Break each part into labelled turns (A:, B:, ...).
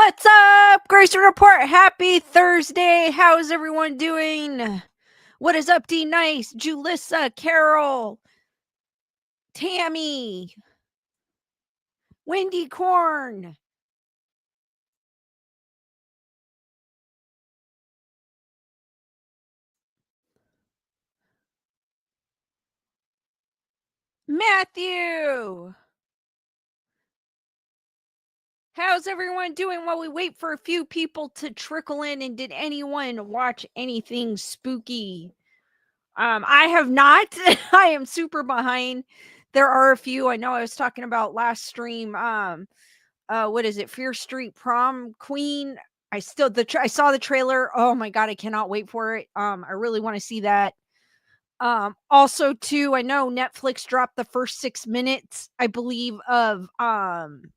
A: What's up, Grayson Report? Happy Thursday. How's everyone doing? What is up, D Nice, Julissa, Carol, Tammy, Wendy Corn, Matthew? How's everyone doing while we wait for a few people to trickle in? And did anyone watch anything spooky? I have not. I am super behind. There are a few. I know I was talking about last stream. What is it? Fear Street Prom Queen. I saw the trailer. Oh my god, I cannot wait for it. I really want to see that. Also too, I know Netflix dropped the first 6 minutes, I believe, of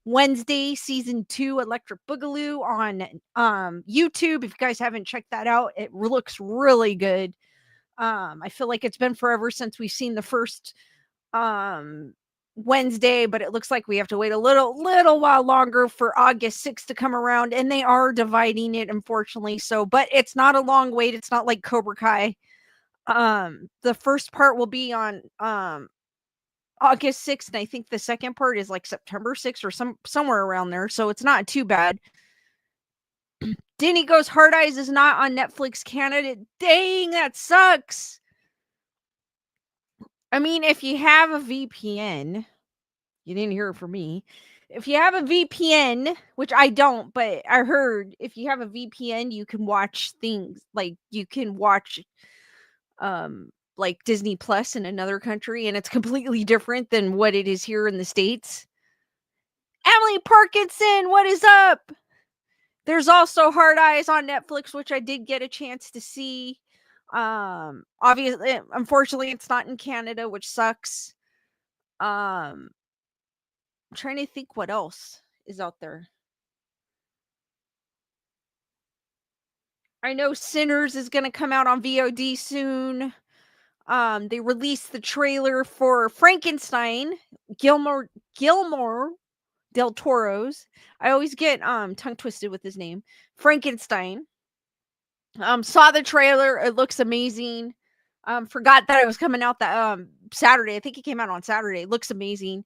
A: Wednesday season 2 Electric Boogaloo on YouTube. If you guys haven't checked that out, it looks really good. I feel like it's been forever since we've seen the first Wednesday, but it looks like we have to wait a little while longer for August 6th to come around, and they are dividing it, unfortunately. So, but it's not a long wait. It's not like Cobra Kai. The first part will be on August 6th, and I think the second part is like September 6th or somewhere around there. So it's not too bad. Disney Goes Hard Eyes is not on Netflix Canada. Dang, that sucks. I mean, if you have a VPN, you didn't hear it from me. If you have a VPN, which I don't, but I heard if you have a VPN, you can watch things like you can watch like Disney Plus in another country, and it's completely different than what it is here in the States. Emily Parkinson, what is up? There's also Hard Eyes on Netflix, which I did get a chance to see. Obviously, unfortunately, it's not in Canada, which sucks. I'm trying to think what else is out there. I know Sinners is going to come out on VOD soon. They released the trailer for Frankenstein, Gilmore del Toro's. I always get tongue twisted with his name. Frankenstein. Saw the trailer. It looks amazing. Forgot that it was coming out that Saturday. I think it came out on Saturday. It looks amazing.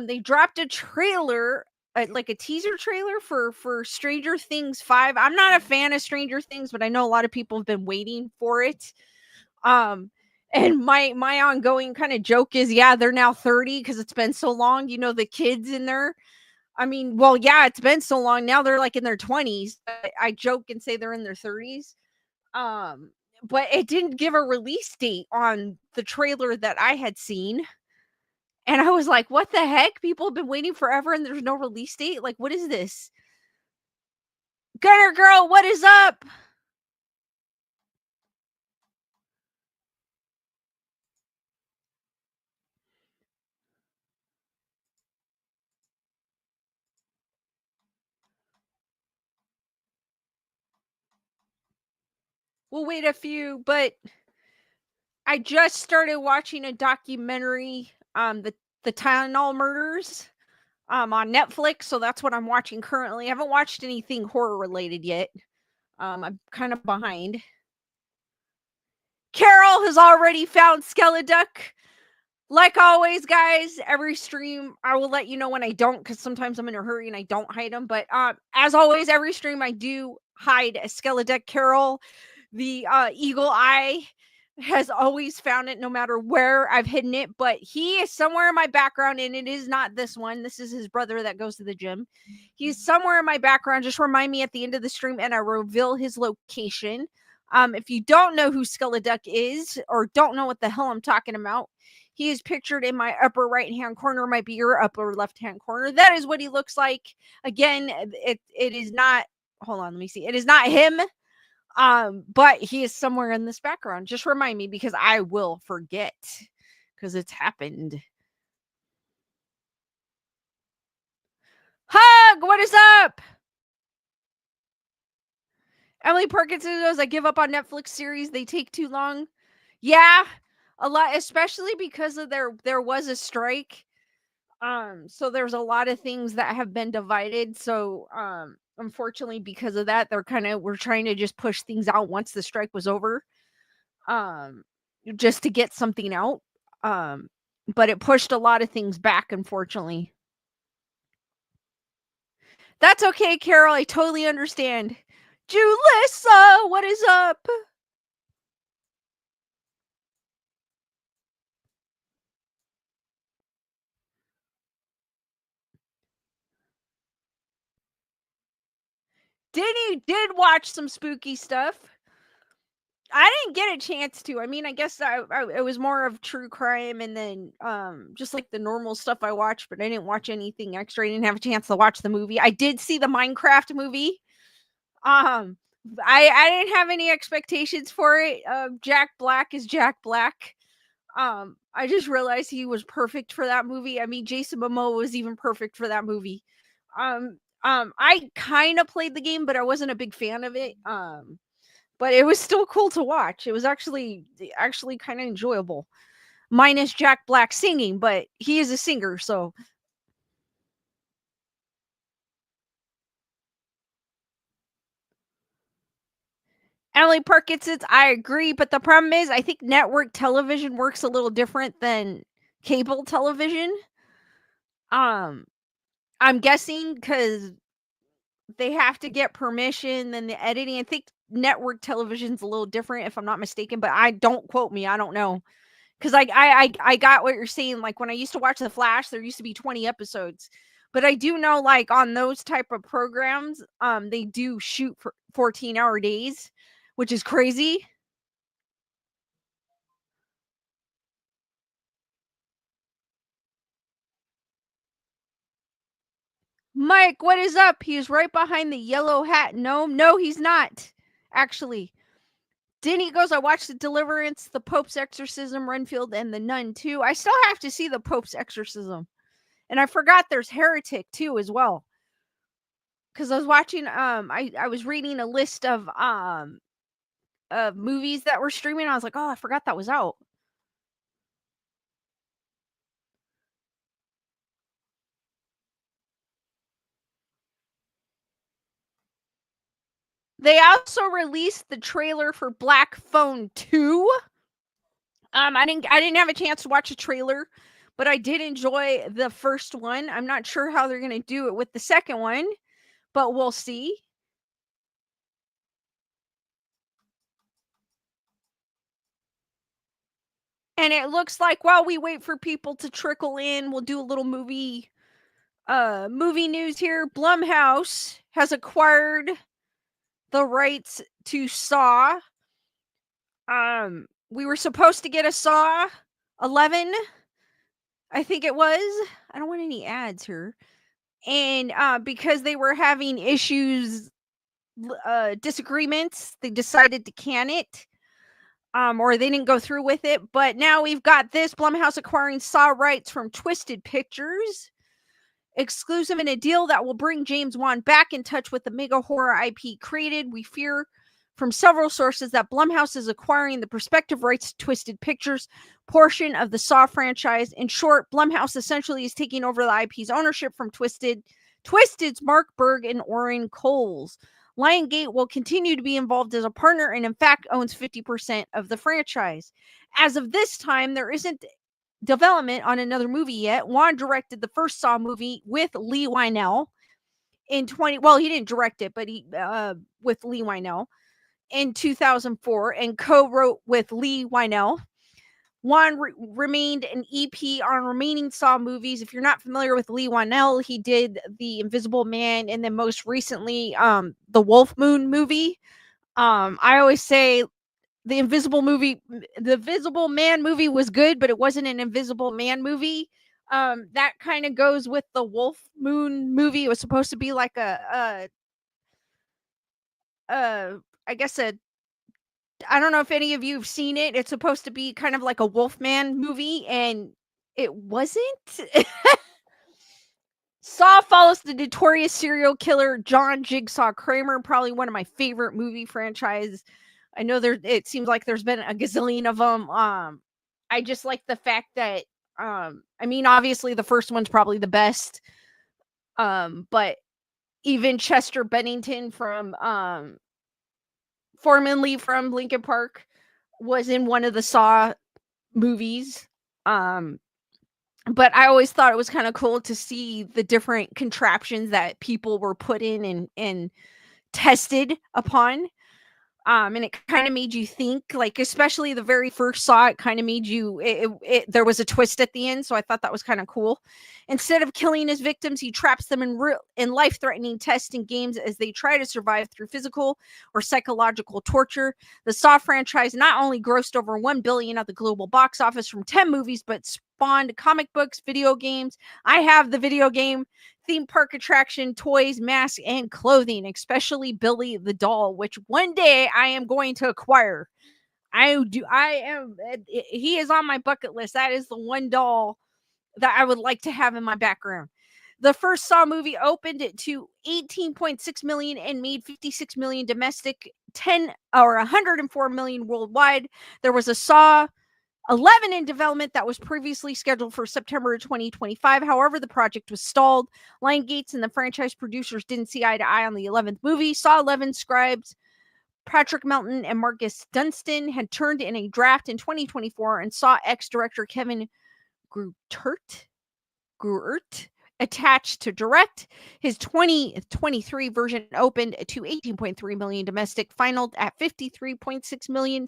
A: They dropped a trailer, like a teaser trailer for Stranger Things 5. I'm not a fan of Stranger Things, but I know a lot of people have been waiting for it. And my ongoing kind of joke is, yeah, they're now 30 because it's been so long. You know, the kids in there. I mean, well, yeah, it's been so long. Now they're like in their 20s. I joke and say they're in their 30s. But it didn't give a release date on the trailer that I had seen. And I was like, what the heck? People have been waiting forever and there's no release date? Like, what is this? Gunner Girl, what is up? We'll wait a few, but I just started watching a documentary, the Tylenol murders, on Netflix. So that's what I'm watching currently. I haven't watched anything horror related yet. I'm kind of behind. Carol has already found Skeleduck. Like always, guys, every stream I will let you know when I don't, because sometimes I'm in a hurry and I don't hide them. But as always, every stream I do hide a Skeleduck. Carol, the eagle eye, has always found it no matter where I've hidden it. But he is somewhere in my background, and it is not this one. This is his brother that goes to the gym. He's somewhere in my background. Just remind me at the end of the stream, and I reveal his location. If you don't know who Skeleduck is, or don't know what the hell I'm talking about, he is pictured in my upper right-hand corner, might be your upper left-hand corner. That is what he looks like. Again, it is not, hold on, let me see. It is not him, but he is somewhere in this background. Just remind me, because I will forget, because it's happened. Hug, what is up? Emily Parkinson goes, I give up on Netflix series. They take too long. Yeah, a lot, especially because of there was a strike. So there's a lot of things that have been divided. So unfortunately, because of that, we're trying to just push things out once the strike was over, um, just to get something out. Um, but it pushed a lot of things back, unfortunately. That's okay, Carol. I totally understand. Julissa, what is up? Denny did watch some spooky stuff. I didn't get a chance to. I mean, I guess it was more of true crime and then just like the normal stuff I watched, but I didn't watch anything extra. I didn't have a chance to watch the movie. I did see the Minecraft movie. Um I didn't have any expectations for it. Jack Black is Jack Black. I just realized he was perfect for that movie. I mean, Jason Momoa was even perfect for that movie. I kind of played the game, but I wasn't a big fan of it. But it was still cool to watch. It was actually kind of enjoyable. Minus Jack Black singing, but he is a singer, so Emily Parkinson's, I agree, but the problem is I think network television works a little different than cable television. Um, I'm guessing because they have to get permission, then the editing. I think network television's a little different, if I'm not mistaken, but I don't quote me. I don't know. Because I got what you're saying. Like when I used to watch The Flash, there used to be 20 episodes. But I do know like on those type of programs, they do shoot for 14-hour days, which is crazy. Mike, what is up? He's right behind the yellow hat gnome. No, he's not. Actually. Denny goes, I watched The Deliverance, The Pope's Exorcism, Renfield, and The Nun too. I still have to see The Pope's Exorcism. And I forgot there's Heretic too as well. Because I was watching I was reading a list of movies that were streaming. I was like, oh, I forgot that was out. They also released the trailer for Black Phone 2. I didn't have a chance to watch a trailer, but I did enjoy the first one. I'm not sure how they're gonna do it with the second one, but we'll see. And it looks like while we wait for people to trickle in, we'll do a little movie news here. Blumhouse has acquired the rights to Saw. We were supposed to get a Saw 11, I think it was. I don't want any ads here. And because they were having issues, disagreements, they decided to can it. Or they didn't go through with it. But now we've got this Blumhouse acquiring Saw rights from Twisted Pictures, exclusive in a deal that will bring James Wan back in touch with the mega horror IP created. We fear from several sources that Blumhouse is acquiring the prospective rights to Twisted Pictures portion of the Saw franchise. In short, Blumhouse essentially is taking over the IP's ownership from Twisted's Mark Berg and Orrin Coles. Lionsgate will continue to be involved as a partner and in fact owns 50% of the franchise. As of this time, there isn't development on another movie yet. Wan directed the first Saw movie with Lee Wynell in 20. Well, he didn't direct it, but he with Lee Wynell in 2004 and co-wrote with Lee Wynell. Wan remained an EP on remaining Saw movies. If you're not familiar with Lee Wynell, he did The Invisible Man and then most recently the Wolf Moon movie. I always say the Invisible Man movie was good, but it wasn't an Invisible Man movie. That kind of goes with the Wolf Moon movie. It was supposed to be like I guess I don't know if any of you have seen it. It's supposed to be kind of like a Wolfman movie, and it wasn't. Saw follows the notorious serial killer John Jigsaw Kramer, probably one of my favorite movie franchises. I know it seems like there's been a gazillion of them. I just like the fact that I mean, obviously the first one's probably the best. But even Chester Bennington from formerly from Lincoln Park was in one of the Saw movies. Um but I always thought it was kind of cool to see the different contraptions that people were put in and tested upon. And it kind of made you think, like, especially the very first Saw, it kind of made you, there was a twist at the end. So I thought that was kind of cool. Instead of killing his victims, he traps them in life-threatening tests and games as they try to survive through physical or psychological torture. The Saw franchise not only grossed over 1 billion at the global box office from 10 movies, but spawned comic books, video games. I have the video game, theme park attraction, toys, masks, and clothing, especially Billy the doll, which one day I am going to acquire. He is on my bucket list. That is the one doll that I would like to have in my background. The first Saw movie opened to 18.6 million and made 56 million domestic, 10 or 104 million worldwide. There was a Saw 11 in development that was previously scheduled for September 2025. However, the project was stalled. Lionsgate and the franchise producers didn't see eye to eye on the 11th movie. Saw 11 scribes Patrick Melton and Marcus Dunstan had turned in a draft in 2024, and Saw X director Kevin Gruert attached to direct. His 2023 version opened to 18.3 million domestic, finaled at 53.6 million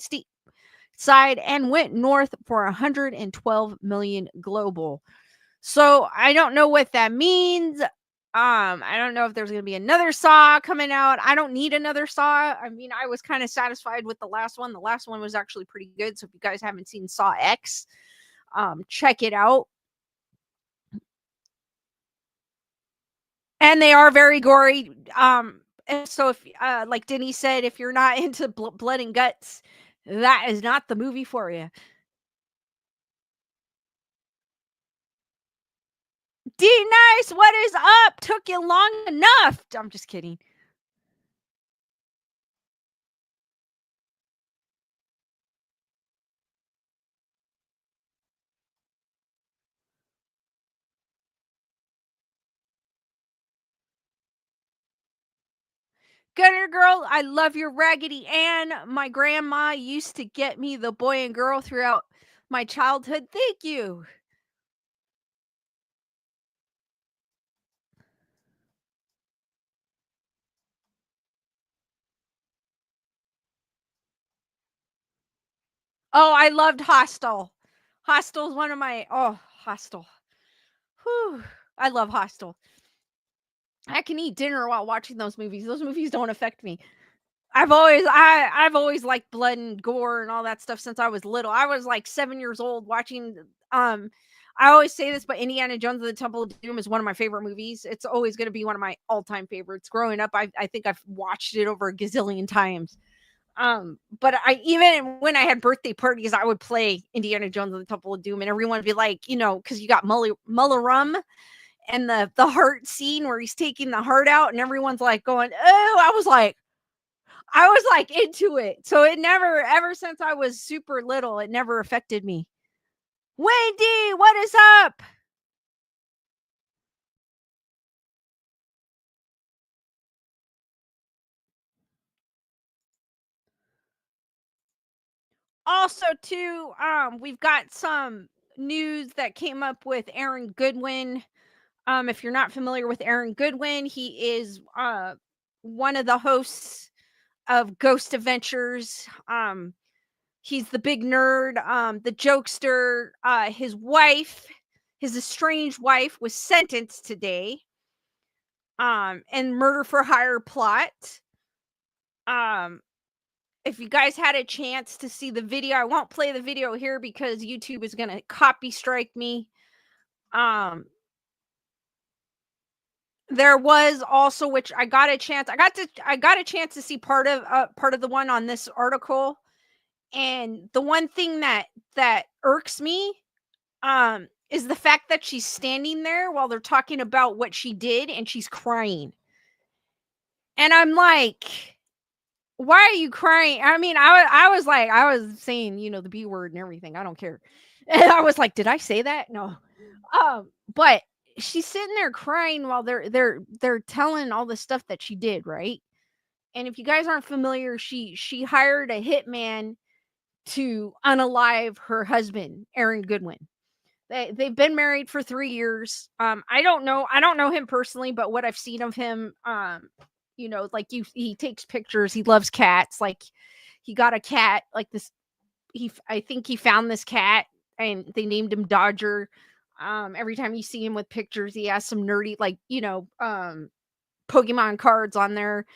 A: side, and went north for 112 million global. So I don't know what that means. I don't know if there's going to be another Saw coming out. I don't need another Saw. I mean, I was kind of satisfied with the last one. The last one was actually pretty good. So if you guys haven't seen Saw X, check it out. And they are very gory. And so if, like Denny said, if you're not into blood and guts, that is not the movie for you. D-Nice, what is up? Took you long enough. I'm just kidding. Gunner girl, I love your Raggedy Ann. My grandma used to get me the boy and girl throughout my childhood. Thank you. Oh, I loved Hostel. Hostel's one of my Hostel. Whew. I love Hostel. I can eat dinner while watching those movies. Those movies don't affect me. I've always liked blood and gore and all that stuff since I was little. I was like 7 years old watching I always say this, but Indiana Jones and the Temple of Doom is one of my favorite movies. It's always going to be one of my all-time favorites. Growing up, I think I've watched it over a gazillion times. But I even when I had birthday parties, I would play Indiana Jones and the Temple of Doom, and everyone would be like, because you got Mullerum and the heart scene where he's taking the heart out, and everyone's like going, "Oh!" I was like into it. So it never, ever since I was super little, it never affected me. Wendy, what is up? Also, too, we've got some news that came up with Aaron Goodwin. If you're not familiar with Aaron Goodwin, he is one of the hosts of Ghost Adventures. He's the big nerd, the jokester. His wife, his estranged wife, was sentenced today. And murder for hire plot. Um, if you guys had a chance to see the video, I won't play the video here because YouTube is gonna copy strike me. There was also, which I got a chance to see part of the one on this article. And the one thing that irks me is the fact that she's standing there while they're talking about what she did and she's crying. And I'm like, why are you crying? I mean, I was saying, the B word and everything. I don't care. And I was like, did I say that? No. But she's sitting there crying while they're telling all the stuff that she did, right? And if you guys aren't familiar, she hired a hitman to unalive her husband, Aaron Goodwin. They've been married for 3 years. I don't know him personally, but what I've seen of him, like he takes pictures. He loves cats. Like he got a cat like this. I think he found this cat and they named him Dodger. Every time you see him with pictures, he has some nerdy Pokemon cards on there.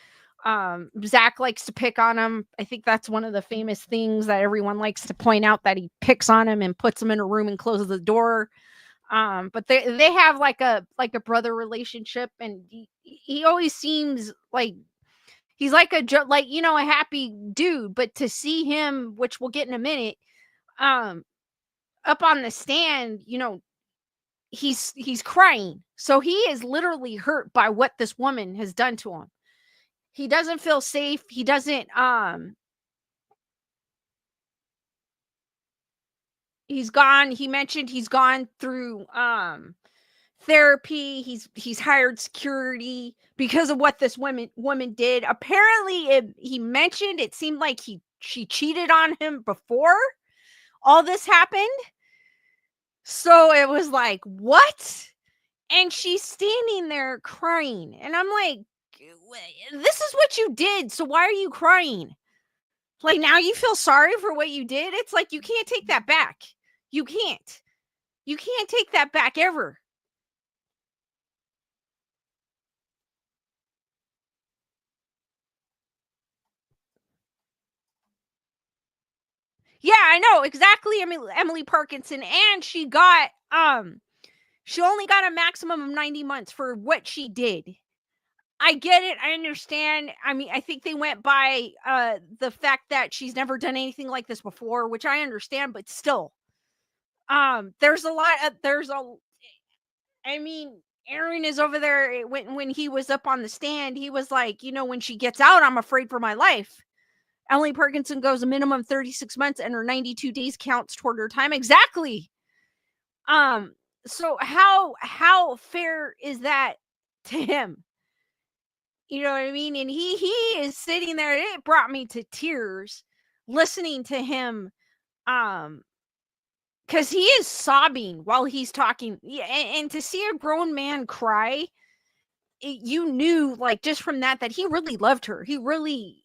A: Zach likes to pick on him. I think that's one of the famous things that everyone likes to point out, that he picks on him and puts him in a room and closes the door. But they have like a brother relationship, and he always seems like he's like a happy dude. But to see him, which we'll get in a minute, um, up on the stand, he's crying. So he is literally hurt by what this woman has done to him. He doesn't feel safe. He doesn't he mentioned he's gone through therapy. He's hired security because of what this woman did. Apparently he mentioned it seemed like she cheated on him before all this happened. So it was like, what? And she's standing there crying. And I'm like, this is what you did. So why are you crying? Like, now you feel sorry for what you did? It's like, you can't take that back. You can't. You can't take that back ever. Yeah, I know exactly. Emily Parkinson, and she only got a maximum of 90 months for what she did. I get it. I understand. I mean, I think they went by the fact that she's never done anything like this before, which I understand, but still. There's a lot of there's a I mean, Aaron is over there when he was up on the stand, he was like, when she gets out, I'm afraid for my life. Emily Parkinson goes a minimum 36 months and her 92 days counts toward her time. Exactly. Um, so how fair is that to him? You know what I mean? And he is sitting there. It brought me to tears listening to him. Because he is sobbing while he's talking. Yeah, and to see a grown man cry, you knew, like, just from that he really loved her. He really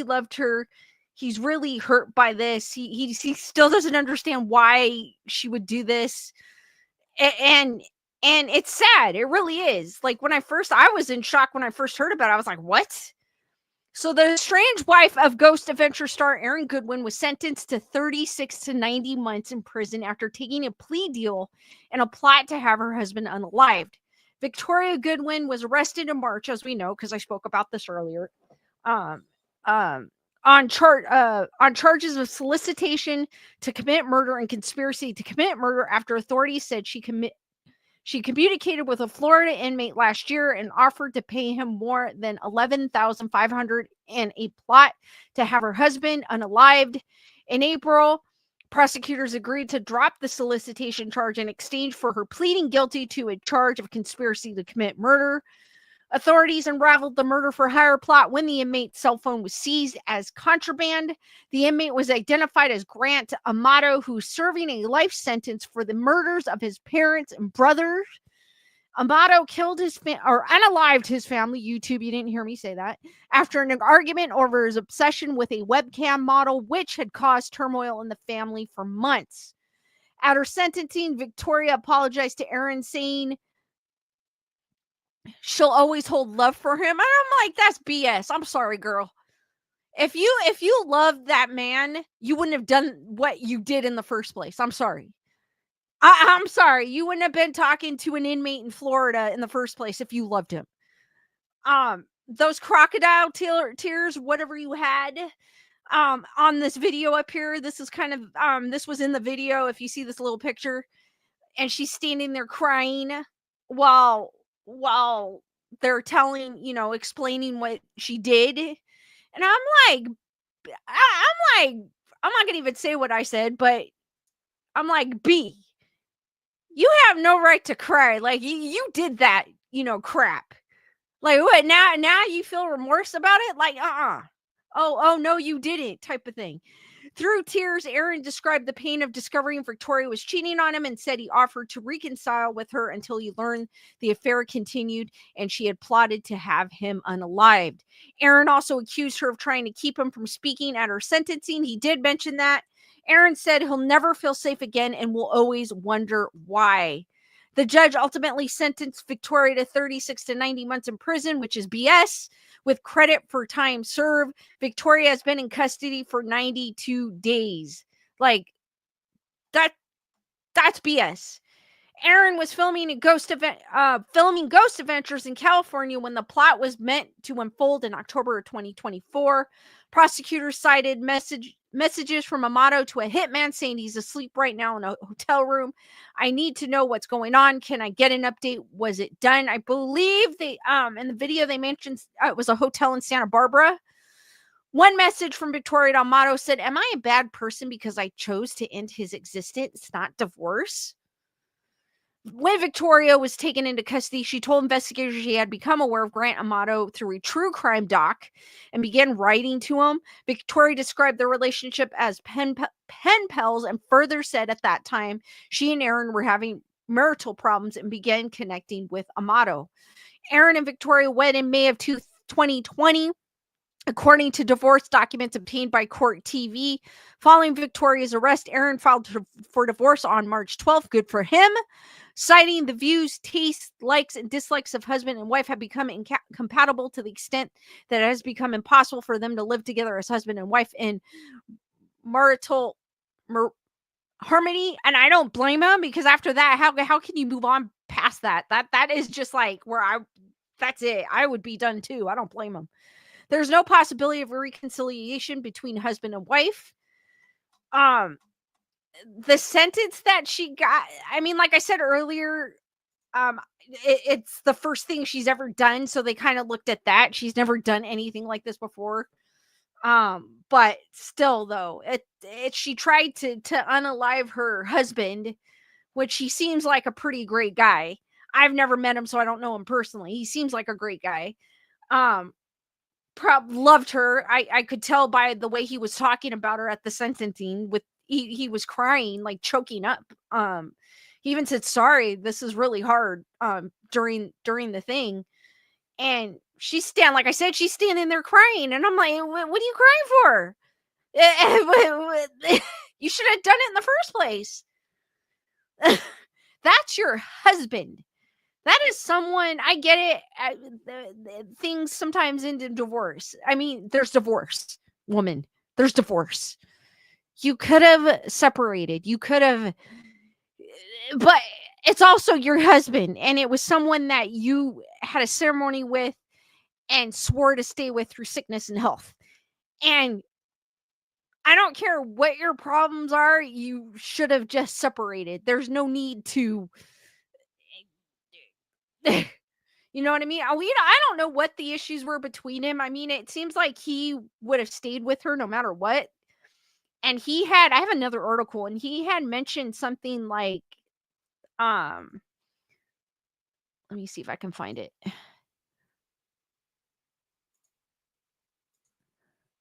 A: loved her. He's really hurt by this. He still doesn't understand why she would do this. And it's sad. It really is. Like, I was in shock when I first heard about it. I was like, what? So the strange wife of Ghost Adventure star Aaron Goodwin was sentenced to 36 to 90 months in prison after taking a plea deal in a plot to have her husband unalived. Victoria Goodwin was arrested in March, as we know, because I spoke about this earlier, um, um, on charges of solicitation to commit murder and conspiracy to commit murder after authorities said she communicated with a Florida inmate last year and offered to pay him more than $11,500 in a plot to have her husband unalived. In April, prosecutors agreed to drop the solicitation charge in exchange for her pleading guilty to a charge of conspiracy to commit murder. Authorities unraveled the murder for hire plot when the inmate's cell phone was seized as contraband. The inmate was identified as Grant Amato, who's serving a life sentence for the murders of his parents and brothers. Amato killed or unalived his family. YouTube, you didn't hear me say that. After an argument over his obsession with a webcam model, which had caused turmoil in the family for months. At her sentencing, Victoria apologized to Aaron, saying she'll always hold love for him. And I'm like, that's BS. I'm sorry, girl. If you loved that man, you wouldn't have done what you did in the first place. I'm sorry. I'm sorry. You wouldn't have been talking to an inmate in Florida in the first place if you loved him. Those crocodile tears, whatever you had, on this video up here, this is kind of, this was in the video. If you see this little picture, and she's standing there crying while they're explaining what she did. And I'm like, I'm not gonna even say what I said, but I'm like, B, You have no right to cry. Like, you did that, crap. Like, what, now you feel remorse about it? Like, oh no, you didn't, type of thing. Through tears, Aaron described the pain of discovering Victoria was cheating on him and said he offered to reconcile with her until he learned the affair continued and she had plotted to have him unalived. Aaron also accused her of trying to keep him from speaking at her sentencing. He did mention that. Aaron said he'll never feel safe again and will always wonder why. The judge ultimately sentenced Victoria to 36 to 90 months in prison, which is BS, with credit for time served. Victoria has been in custody for 92 days. Like, that's BS. Aaron was filming Ghost Adventures in California when the plot was meant to unfold in October of 2024. Prosecutors cited messages from Amato to a hitman saying he's asleep right now in a hotel room. I need to know what's going on. Can I get an update? Was it done? I believe they in the video they mentioned it was a hotel in Santa Barbara. One message from Victoria to Amato said, "Am I a bad person because I chose to end his existence, not divorce?" When Victoria was taken into custody, she told investigators she had become aware of Grant Amato through a true crime doc and began writing to him. Victoria described their relationship as pen pals and further said at that time she and Aaron were having marital problems and began connecting with Amato. Aaron and Victoria wed in May of 2020. According to divorce documents obtained by Court TV, following Victoria's arrest, Aaron filed for divorce on March 12th. Good for him. Citing the views, tastes, likes, and dislikes of husband and wife have become incompatible to the extent that it has become impossible for them to live together as husband and wife in marital harmony. And I don't blame him, because after that, how can you move on past that? That is just like that's it. I would be done too. I don't blame him. There's no possibility of a reconciliation between husband and wife. The sentence that she got, I mean, like I said earlier, it's the first thing she's ever done, so they kind of looked at that. She's never done anything like this before. But still, though, she tried to unalive her husband, which he seems like a pretty great guy. I've never met him, so I don't know him personally. He seems like a great guy. Loved her. I could tell by the way he was talking about her at the sentencing. With he was crying, like choking up. He even said, "Sorry, this is really hard." During the thing, and she's like I said, she's standing there crying, and I'm like, "What are you crying for? You should have done it in the first place." That's your husband. That is someone, I get it. Things sometimes end in divorce. I mean, there's divorce, woman. There's divorce. You could have separated. You could have, but it's also your husband. And it was someone that you had a ceremony with and swore to stay with through sickness and health. And I don't care what your problems are. You should have just separated. There's no need to. You know what I mean? I don't know what the issues were between him. I mean, it seems like he would have stayed with her no matter what. And I have another article, and he had mentioned something like, let me see if I can find it.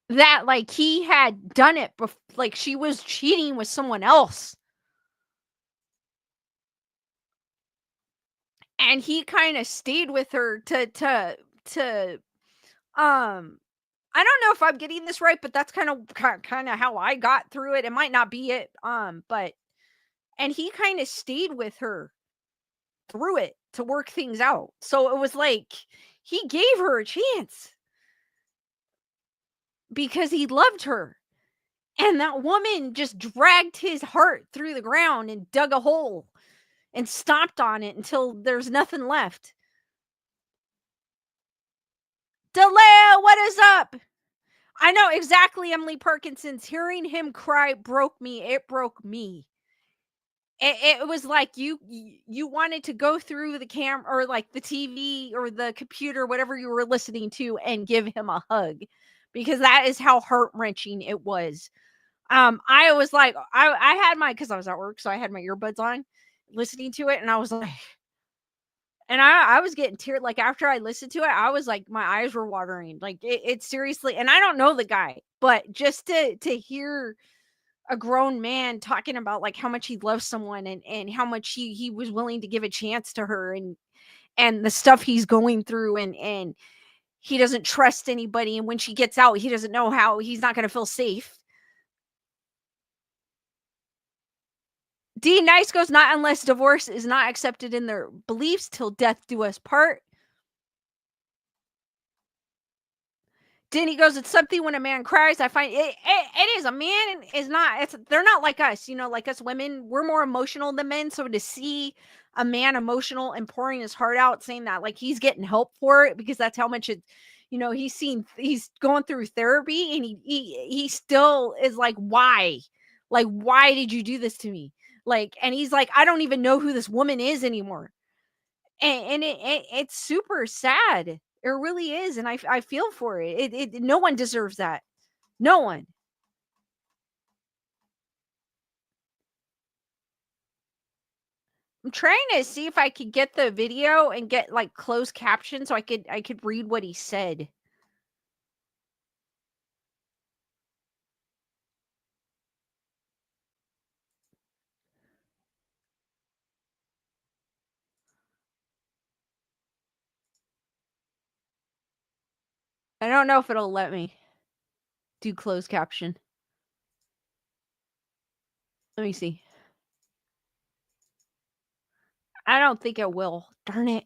A: That like he had done it like she was cheating with someone else. And he kind of stayed with her to I don't know if I'm getting this right, but that's kind of how I got through it. It might not be it, but and he kind of stayed with her through it to work things out. So it was like he gave her a chance because he loved her. And that woman just dragged his heart through the ground and dug a hole and stomped on it until there's nothing left. Delea, what is up? I know exactly, Emily Parkinson's. Hearing him cry broke me. It broke me. It was like you wanted to go through the camera or like the TV or the computer, whatever you were listening to, and give him a hug, because that is how heart-wrenching it was. I was like, I had because I was at work, so I had my earbuds on. listening to it, and I was like, and I was getting teared. Like after I listened to it, I was like, my eyes were watering. Like it seriously, and I don't know the guy, but just to hear a grown man talking about like how much he loves someone and how much he was willing to give a chance to her and the stuff he's going through and he doesn't trust anybody, and when she gets out he doesn't know how he's not going to feel safe. D Nice goes, not unless divorce is not accepted in their beliefs till death do us part. Denny goes, it's something when a man cries. I find it is. A man is not, they're not like us, like us women. We're more emotional than men. So to see a man emotional and pouring his heart out, saying that like he's getting help for it because that's how much he's going through therapy, and he still is like, why? Like, why did you do this to me? Like, and he's like, I don't even know who this woman is anymore. And it's super sad. It really is, and I feel for it. No one deserves that. No one. I'm trying to see if I could get the video and get like closed caption so I could read what he said. I don't know if it'll let me do closed caption. Let me see. I don't think it will. Darn it.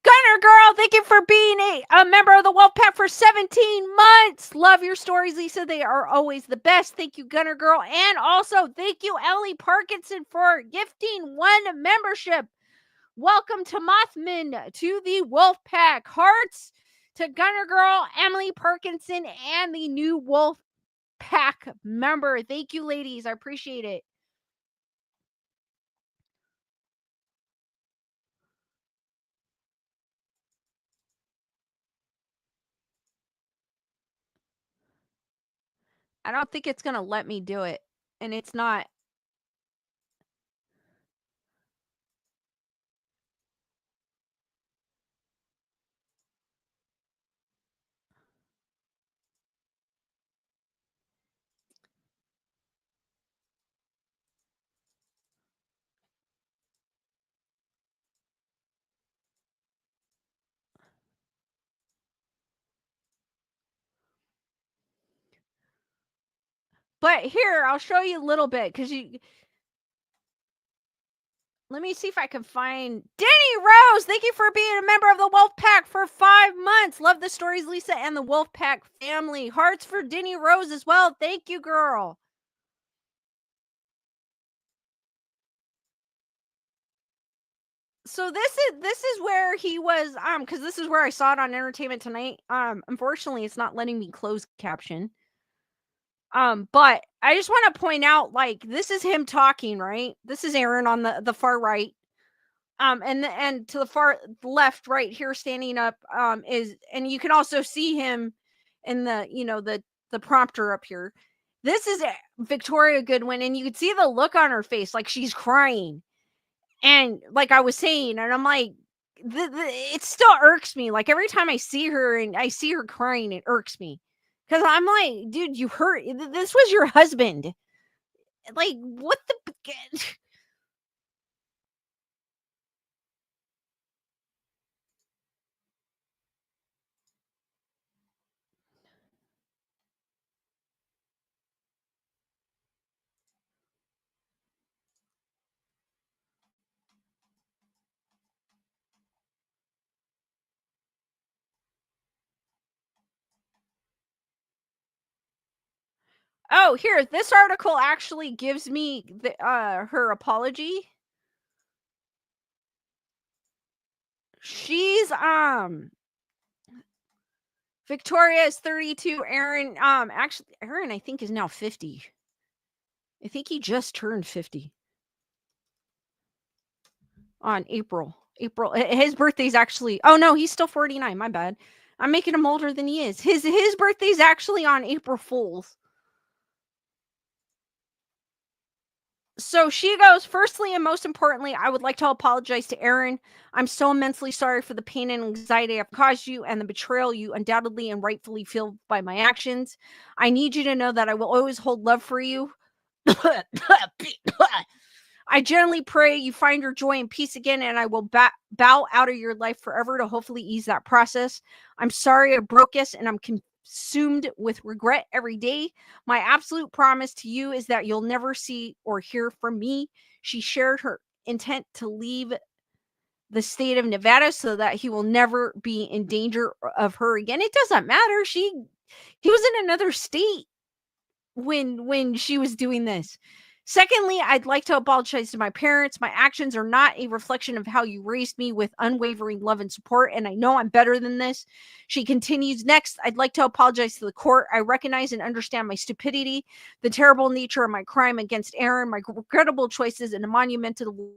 A: Gunner Girl, thank you for being a member of the Wolf Pack for 17 months. Love your stories, Lisa. They are always the best. Thank you, Gunner Girl. And also, thank you, Ellie Parkinson, for gifting 1 membership. Welcome to Mothman to the Wolf Pack. Hearts to Gunner Girl, Emily Parkinson, and the new Wolf Pack member. Thank you, ladies. I appreciate it. I don't think it's going to let me do it. And it's not. But here, I'll show you a little bit because let me see if I can find Denny Rose. Thank you for being a member of the Wolf Pack for 5 months. Love the stories, Lisa, and the Wolf Pack family. Hearts for Denny Rose as well. Thank you, girl. So this is where he was because this is where I saw it on Entertainment Tonight. Unfortunately, it's not letting me close caption. But I just want to point out, like, this is him talking, right? This is Aaron on the far right. And to the far left, right here, standing up, is, and you can also see him in the prompter up here. This is Victoria Goodwin, and you can see the look on her face, like she's crying. And like I was saying, and I'm like, it still irks me. Like every time I see her and I see her crying, it irks me. Because I'm like, dude, you hurt. This was your husband. Like, what the? Oh, here, this article actually gives me her apology. She's Victoria is 32. Aaron actually Aaron I think is now 50. I think he just turned 50 on April. His birthday's actually, oh no, he's still 49. My bad. I'm making him older than he is. His birthday's actually on April Fool's. So she goes, firstly and most importantly, I would like to apologize to Aaron. I'm so immensely sorry for the pain and anxiety I've caused you and the betrayal you undoubtedly and rightfully feel by my actions. I need you to know that I will always hold love for you. I generally pray you find your joy and peace again, and I will bow out of your life forever to hopefully ease that process. I'm sorry I broke us, and I'm consumed with regret every day. My absolute promise to you is that you'll never see or hear from me. She shared her intent to leave the state of Nevada so that he will never be in danger of her again. It doesn't matter. He was in another state when she was doing this. Secondly, I'd like to apologize to my parents. My actions are not a reflection of how you raised me with unwavering love and support, and I know I'm better than this. She continues, next, I'd like to apologize to the court. I recognize and understand my stupidity, the terrible nature of my crime against Aaron, my regrettable choices, and a monumental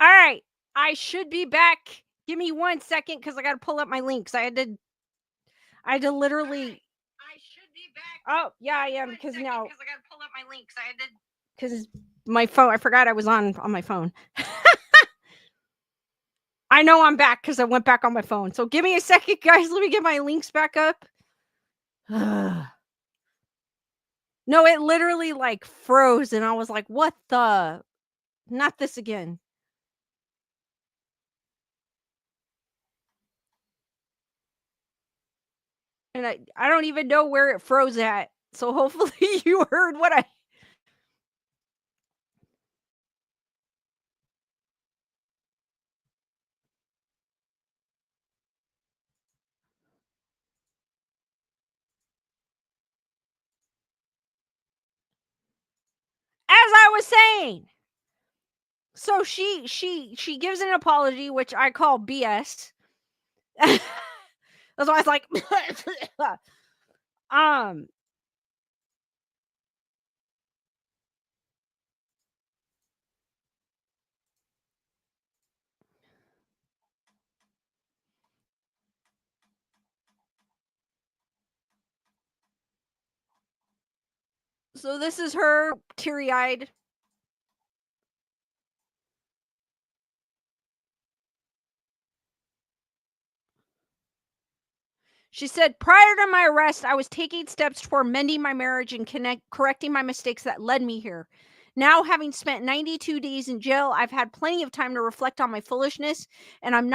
A: All right. I should be back. Give me 1 second because I got to pull up my links. I had to literally. I should be back. Oh, yeah, I am because now. Because I got to pull up my links. Because my phone, I forgot I was on my phone. I know I'm back because I went back on my phone. So give me a second, guys. Let me get my links back up. No, it literally, like, froze, and I was like, "What the not this again." And I don't even know where it froze at, so hopefully you heard what I as I was saying. So she gives an apology, which I call BS. That's why I was like, um, so this is her teary-eyed. She said, "Prior to my arrest, I was taking steps toward mending my marriage and correcting my mistakes that led me here. Now, having spent 92 days in jail, I've had plenty of time to reflect on my foolishness, and I'm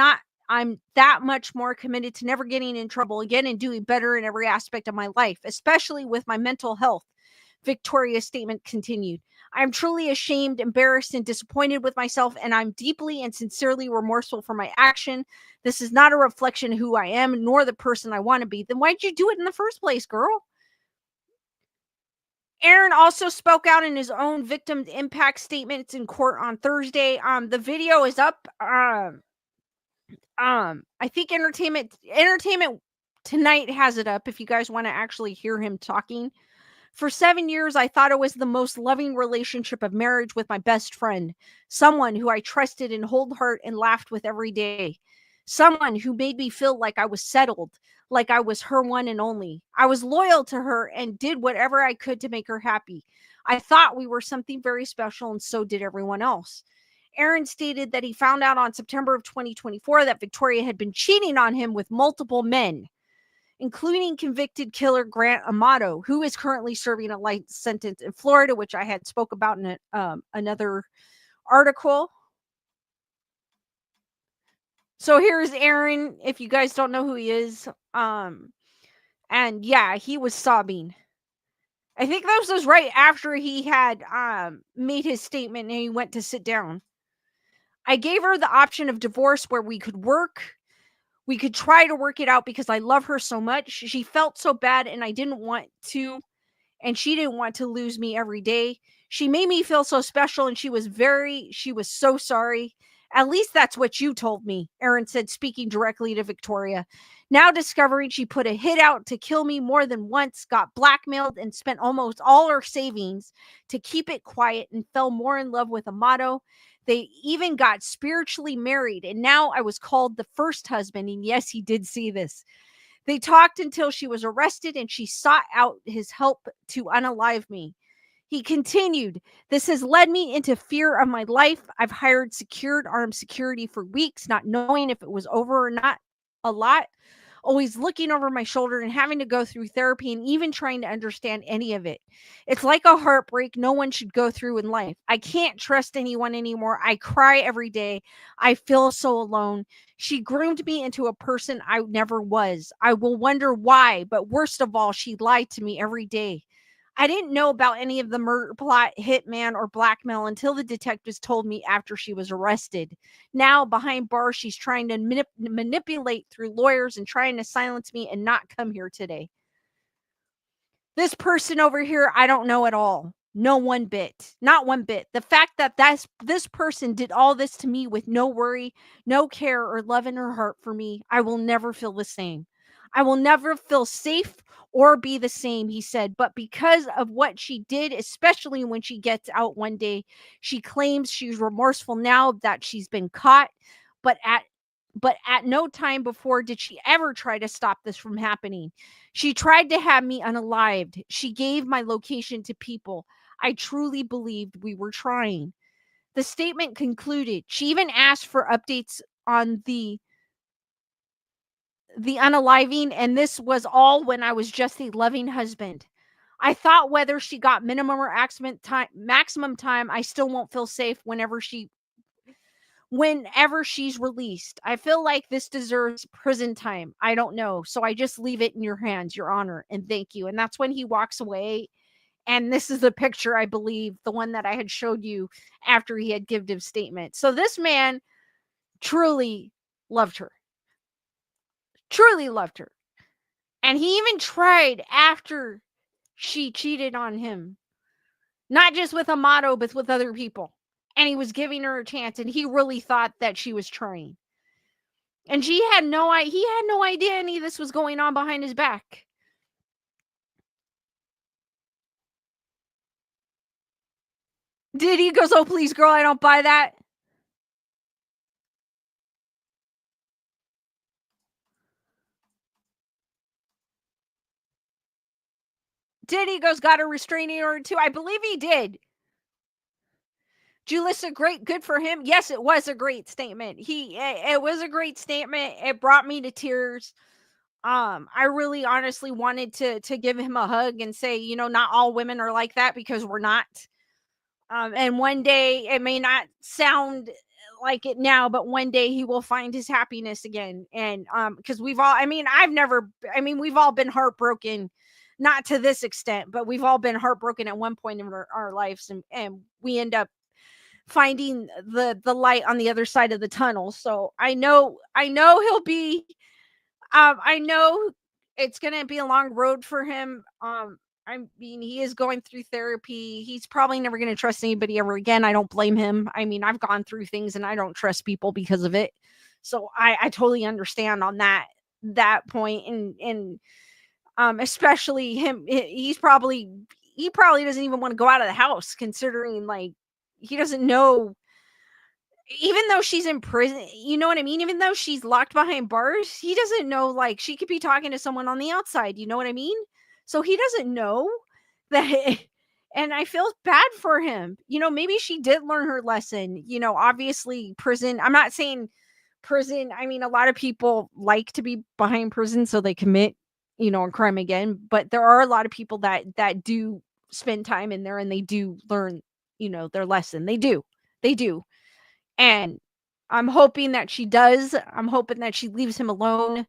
A: that much more committed to never getting in trouble again and doing better in every aspect of my life, especially with my mental health." Victoria's statement continued. "I'm truly ashamed, embarrassed, and disappointed with myself, and I'm deeply and sincerely remorseful for my action. This is not a reflection of who I am, nor the person I want to be." Then why'd you do it in the first place, girl? Aaron also spoke out in his own victim impact statements in court on Thursday. The video is up. I think Entertainment Tonight has it up if you guys want to actually hear him talking. "For 7 years, I thought it was the most loving relationship of marriage with my best friend, someone who I trusted and hold heart and laughed with every day, someone who made me feel like I was settled, like I was her one and only. I was loyal to her and did whatever I could to make her happy. I thought we were something very special, and so did everyone else." Aaron stated that he found out on September of 2024 that Victoria had been cheating on him with multiple men, including convicted killer Grant Amato, who is currently serving a life sentence in Florida, which I had spoke about in another article. So here's Aaron, if you guys don't know who he is. And yeah, he was sobbing. I think that was right after he had made his statement and he went to sit down. "I gave her the option of divorce where we could work. We could try to work it out because I love her so much. She felt so bad and I didn't want to, and she didn't want to lose me every day. She made me feel so special, and she was so sorry. At least that's what you told me," Aaron said, speaking directly to Victoria. "Now discovering she put a hit out to kill me more than once, got blackmailed, and spent almost all her savings to keep it quiet, and fell more in love with Amato. They even got spiritually married, and now I was called the first husband." And yes, he did see this. "They talked until she was arrested, and she sought out his help to unalive me." He continued, "This has led me into fear of my life. I've hired secured armed security for weeks, not knowing if it was over or not. A lot. Always looking over my shoulder and having to go through therapy and even trying to understand any of it. It's like a heartbreak no one should go through in life. I can't trust anyone anymore. I cry every day. I feel so alone. She groomed me into a person I never was. I will wonder why, but worst of all, she lied to me every day. I didn't know about any of the murder plot, hitman, or blackmail until the detectives told me after she was arrested. Now, behind bars, she's trying to manipulate through lawyers and trying to silence me and not come here today. This person over here, I don't know at all. No one bit. Not one bit. The fact that this person did all this to me with no worry, no care, or love in her heart for me, I will never feel the same. I will never feel safe or be the same," he said. "But because of what she did, especially when she gets out one day, she claims she's remorseful now that she's been caught. But at but at no time before did she ever try to stop this from happening. She tried to have me unalived. She gave my location to people. I truly believed we were trying." The statement concluded. She even asked for updates on the unaliving, and this was all when I was just a loving husband. I thought whether she got minimum or maximum time, I still won't feel safe whenever she's released. I feel like this deserves prison time. I don't know. So I just leave it in your hands, Your Honor, and thank you. And that's when he walks away. And this is the picture, I believe, the one that I had showed you after he had given his statement. So this man truly loved her, truly loved her. And he even tried after she cheated on him, not just with Amato, but with other people. And he was giving her a chance, and he really thought that she was trying. And he had no idea any of this was going on behind his back. Did he goes, "Oh, please, girl, I don't buy that." Did he goes, "Got a restraining order too." I believe he did. Julissa, good for him. Yes, it was a great statement. It was a great statement. It brought me to tears. I really honestly wanted to give him a hug and say, not all women are like that, because we're not. And one day, it may not sound like it now, but one day he will find his happiness again. And because we've all, we've all been heartbroken, not to this extent, but we've all been heartbroken at one point in our lives, and we end up finding the light on the other side of the tunnel. So I know he'll be I know it's gonna be a long road for him. I mean, he is going through therapy. He's probably never gonna trust anybody ever again. I don't blame him. I mean, I've gone through things and I don't trust people because of it. So I totally understand on that point. And especially him, he probably doesn't even want to go out of the house, considering, like, he doesn't know, even though she's in prison, you know what I mean? Even though she's locked behind bars, he doesn't know, like, she could be talking to someone on the outside, you know what I mean? So he doesn't know that. And I feel bad for him. Maybe she did learn her lesson. Obviously, prison, I'm not saying prison, I mean, a lot of people like to be behind prison so they commit, a crime again, but there are a lot of people that do spend time in there, and they do learn, their lesson. They do. They do. And I'm hoping that she does. I'm hoping that she leaves him alone.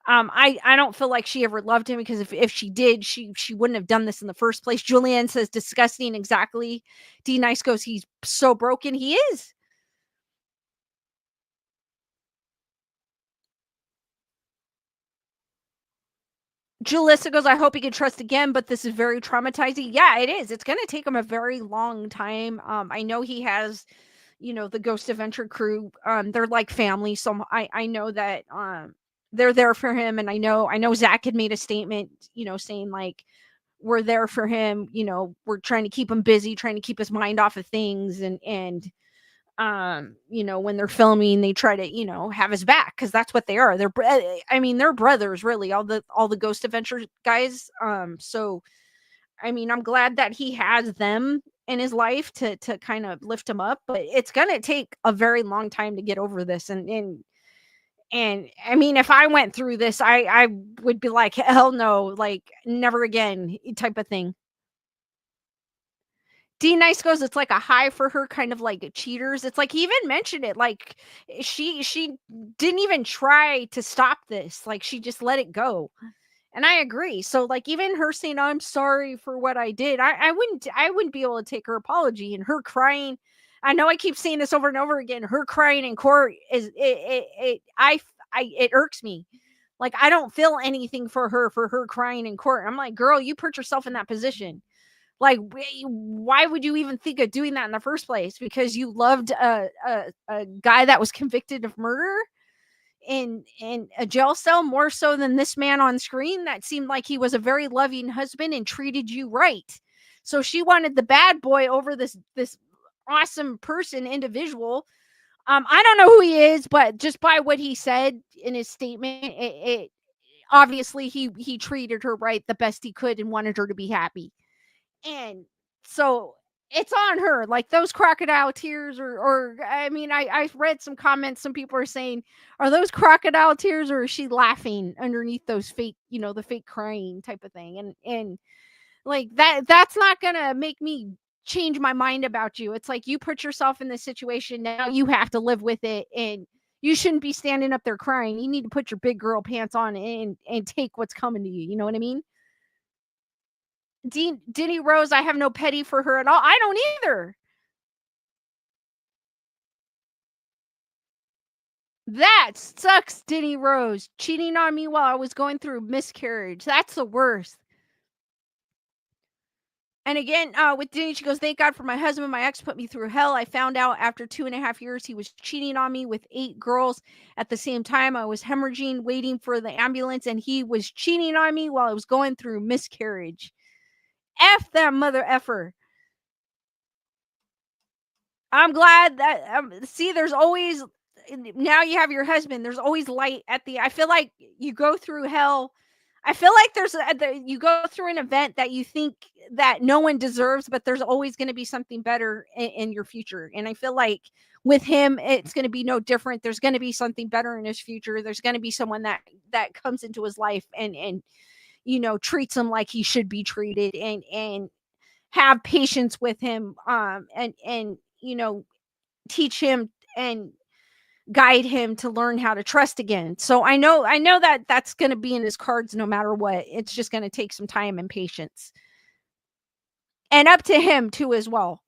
A: I don't feel like she ever loved him, because if she did, she wouldn't have done this in the first place. Julianne says disgusting. Exactly. D Nice goes, he's so broken. He is. Julissa goes, I hope he can trust again, but this is very traumatizing. Yeah, it is. It's gonna take him a very long time. I know he has, the Ghost Adventure crew. They're like family. So I know that they're there for him. And I know Zach had made a statement, saying, like, we're there for him, we're trying to keep him busy, trying to keep his mind off of things. And when they're filming, they try to, have his back, because that's what they are. They're brothers, really, all the Ghost Adventure guys. So I mean, I'm glad that he has them in his life to kind of lift him up, but it's gonna take a very long time to get over this. And I mean, if I went through this, I would be like, hell no, like, never again, type of thing. D Nice goes, it's like a high for her, kind of like cheaters. It's like, he even mentioned it. Like, she didn't even try to stop this. Like, she just let it go. And I agree. So, like, even her saying, I'm sorry for what I did, I wouldn't be able to take her apology, and her crying. I know I keep saying this over and over again. Her crying in court is it irks me. Like, I don't feel anything for her crying in court. I'm like, girl, you put yourself in that position. Like, why would you even think of doing that in the first place? Because you loved a guy that was convicted of murder in a jail cell, more so than this man on screen that seemed like he was a very loving husband and treated you right. So she wanted the bad boy over this awesome person, individual. I don't know who he is, but just by what he said in his statement, it obviously he treated her right the best he could and wanted her to be happy. And so it's on her. Like those crocodile tears, or I mean, I've read some comments. Some people are saying, are those crocodile tears, or is she laughing underneath those fake, the fake crying type of thing? And like that's not gonna make me change my mind about you. It's like you put yourself in this situation, now you have to live with it, and you shouldn't be standing up there crying. You need to put your big girl pants on and take what's coming to you. You know what I mean? Denny Rose, I have no pity for her at all. I don't either. That sucks, Denny Rose. Cheating on me while I was going through miscarriage. That's the worst. And again, with Denny, she goes, thank God for my husband. My ex put me through hell. I found out after 2.5 years he was cheating on me with 8 girls at the same time. I was hemorrhaging, waiting for the ambulance, and he was cheating on me while I was going through miscarriage. F that mother effer. I'm glad that see, there's always, now you have your husband. There's always light at the. I feel like you go through hell. I feel like you go through an event that you think that no one deserves, but there's always going to be something better in your future. And I feel like with him, it's going to be no different. There's going to be something better in his future. There's going to be someone that comes into his life and treats him like he should be treated, and have patience with him, and teach him and guide him to learn how to trust again. So I know that that's going to be in his cards no matter what. It's just going to take some time and patience, and up to him too as well.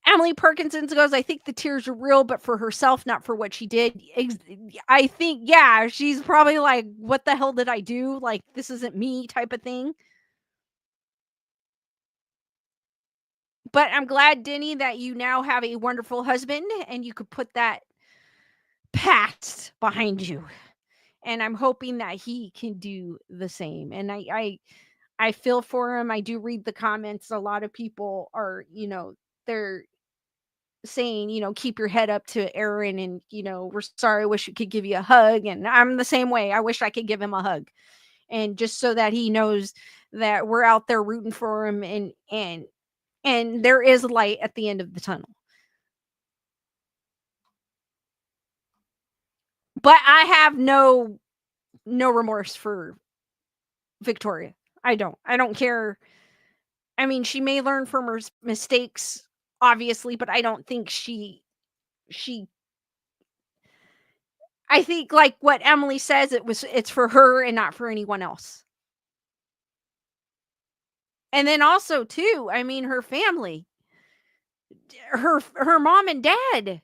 A: Emily Perkinson goes, I think the tears are real, but for herself, not for what she did. I think, yeah, she's probably like, what the hell did I do? Like, this isn't me type of thing. But I'm glad, Denny, that you now have a wonderful husband and you could put that past behind you. And I'm hoping that he can do the same. And I feel for him. I do read the comments. A lot of people are, they're saying, keep your head up to Aaron, and, we're sorry, wish we could give you a hug. And I'm the same way. I wish I could give him a hug. And just so that he knows that we're out there rooting for him, and there is light at the end of the tunnel. But I have no remorse for Victoria. I don't care. I mean, she may learn from her mistakes, obviously, but I don't think she I think, like what Emily says, it's for her and not for anyone else. And then also too, I mean, her family, her mom and dad.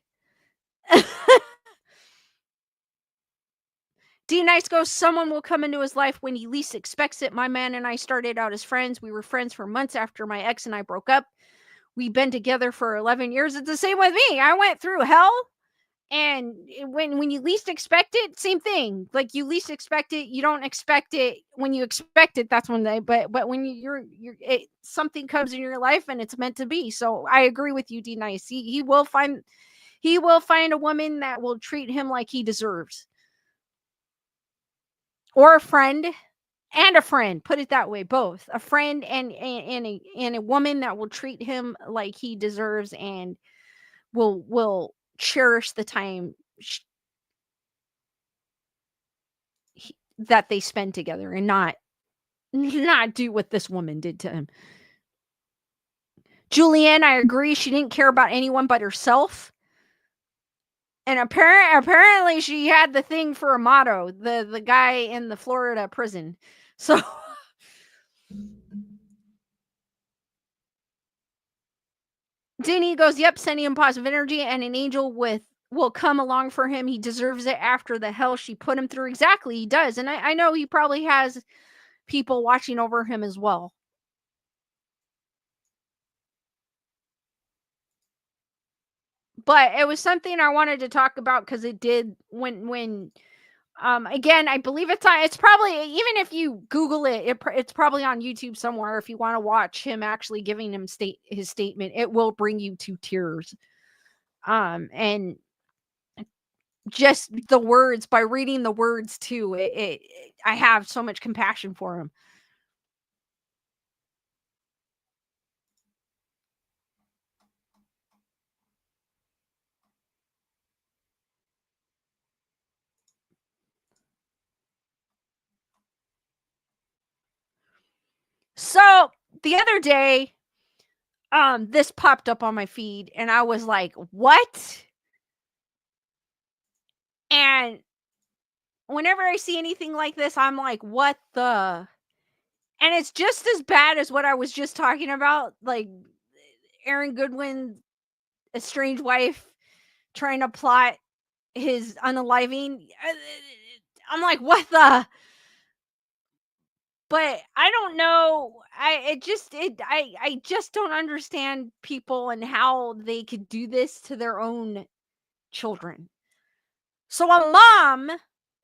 A: D Nice goes, someone will come into his life when he least expects it. My man and I started out as friends. We were friends for months after my ex and I broke up. We've been together for 11 years. It's the same with me. I went through hell. And when you least expect it, same thing. Like, you least expect it, you don't expect it. When you expect it, that's when but when something comes in your life and it's meant to be. So I agree with you, D Nice. He will find a woman that will treat him like he deserves. Or a friend, put it that way, both. A friend and a woman that will treat him like he deserves, and will cherish the time that they spend together, and not do what this woman did to him. Julianne, I agree. She didn't care about anyone but herself. And apparently she had the thing for a motto, the guy in the Florida prison. So Denny goes, yep, sending him positive energy, and an angel will come along for him. He deserves it after the hell she put him through. Exactly, he does. And I know he probably has people watching over him as well. But it was something I wanted to talk about because it did when again, I believe it's probably, even if you Google it, it's probably on YouTube somewhere. If you want to watch him actually giving him his statement, it will bring you to tears. And just the words, by reading the words too, I have so much compassion for him. So the other day, this popped up on my feed and I was like, what? And whenever I see anything like this, I'm like, what the? And it's just as bad as what I was just talking about, like Aaron Goodwin's estranged wife trying to plot his unaliving. I'm like, what the? But I don't know. I just don't understand people and how they could do this to their own children. So a mom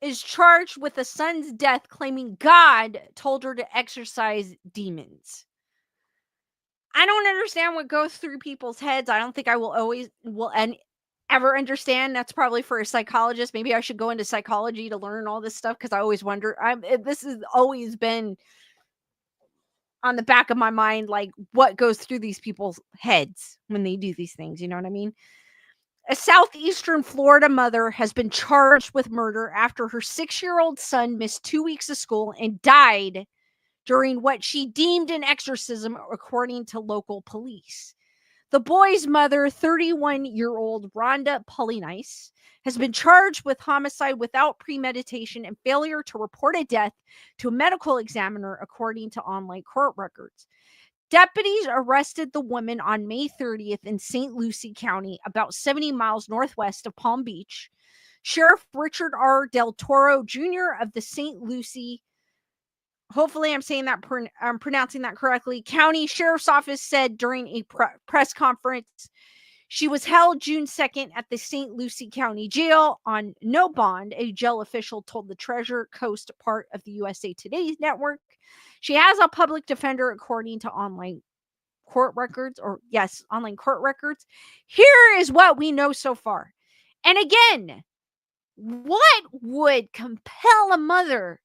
A: is charged with a son's death, claiming God told her to exorcise demons. I don't understand what goes through people's heads. I don't think I ever understand. That's probably for a psychologist. Maybe I should go into psychology to learn all this stuff, because I always wonder. This has always been on the back of my mind, like what goes through these people's heads when they do these things. You know what I mean? A southeastern Florida mother has been charged with murder after her 6-year-old son missed 2 weeks of school and died during what she deemed an exorcism, according to local police. The boy's mother, 31-year-old Rhonda Pullinice, has been charged with homicide without premeditation and failure to report a death to a medical examiner, according to online court records. Deputies arrested the woman on May 30th in St. Lucie County, about 70 miles northwest of Palm Beach. Sheriff Richard R. Del Toro Jr. of the St. Lucie, hopefully I'm pronouncing that correctly, County Sheriff's Office said during a press conference she was held June 2nd at the St. Lucie County Jail on no bond, a jail official told the Treasure Coast part of the USA Today network. She has a public defender, according to online court records. Here is what we know so far. And again, what would compel a mother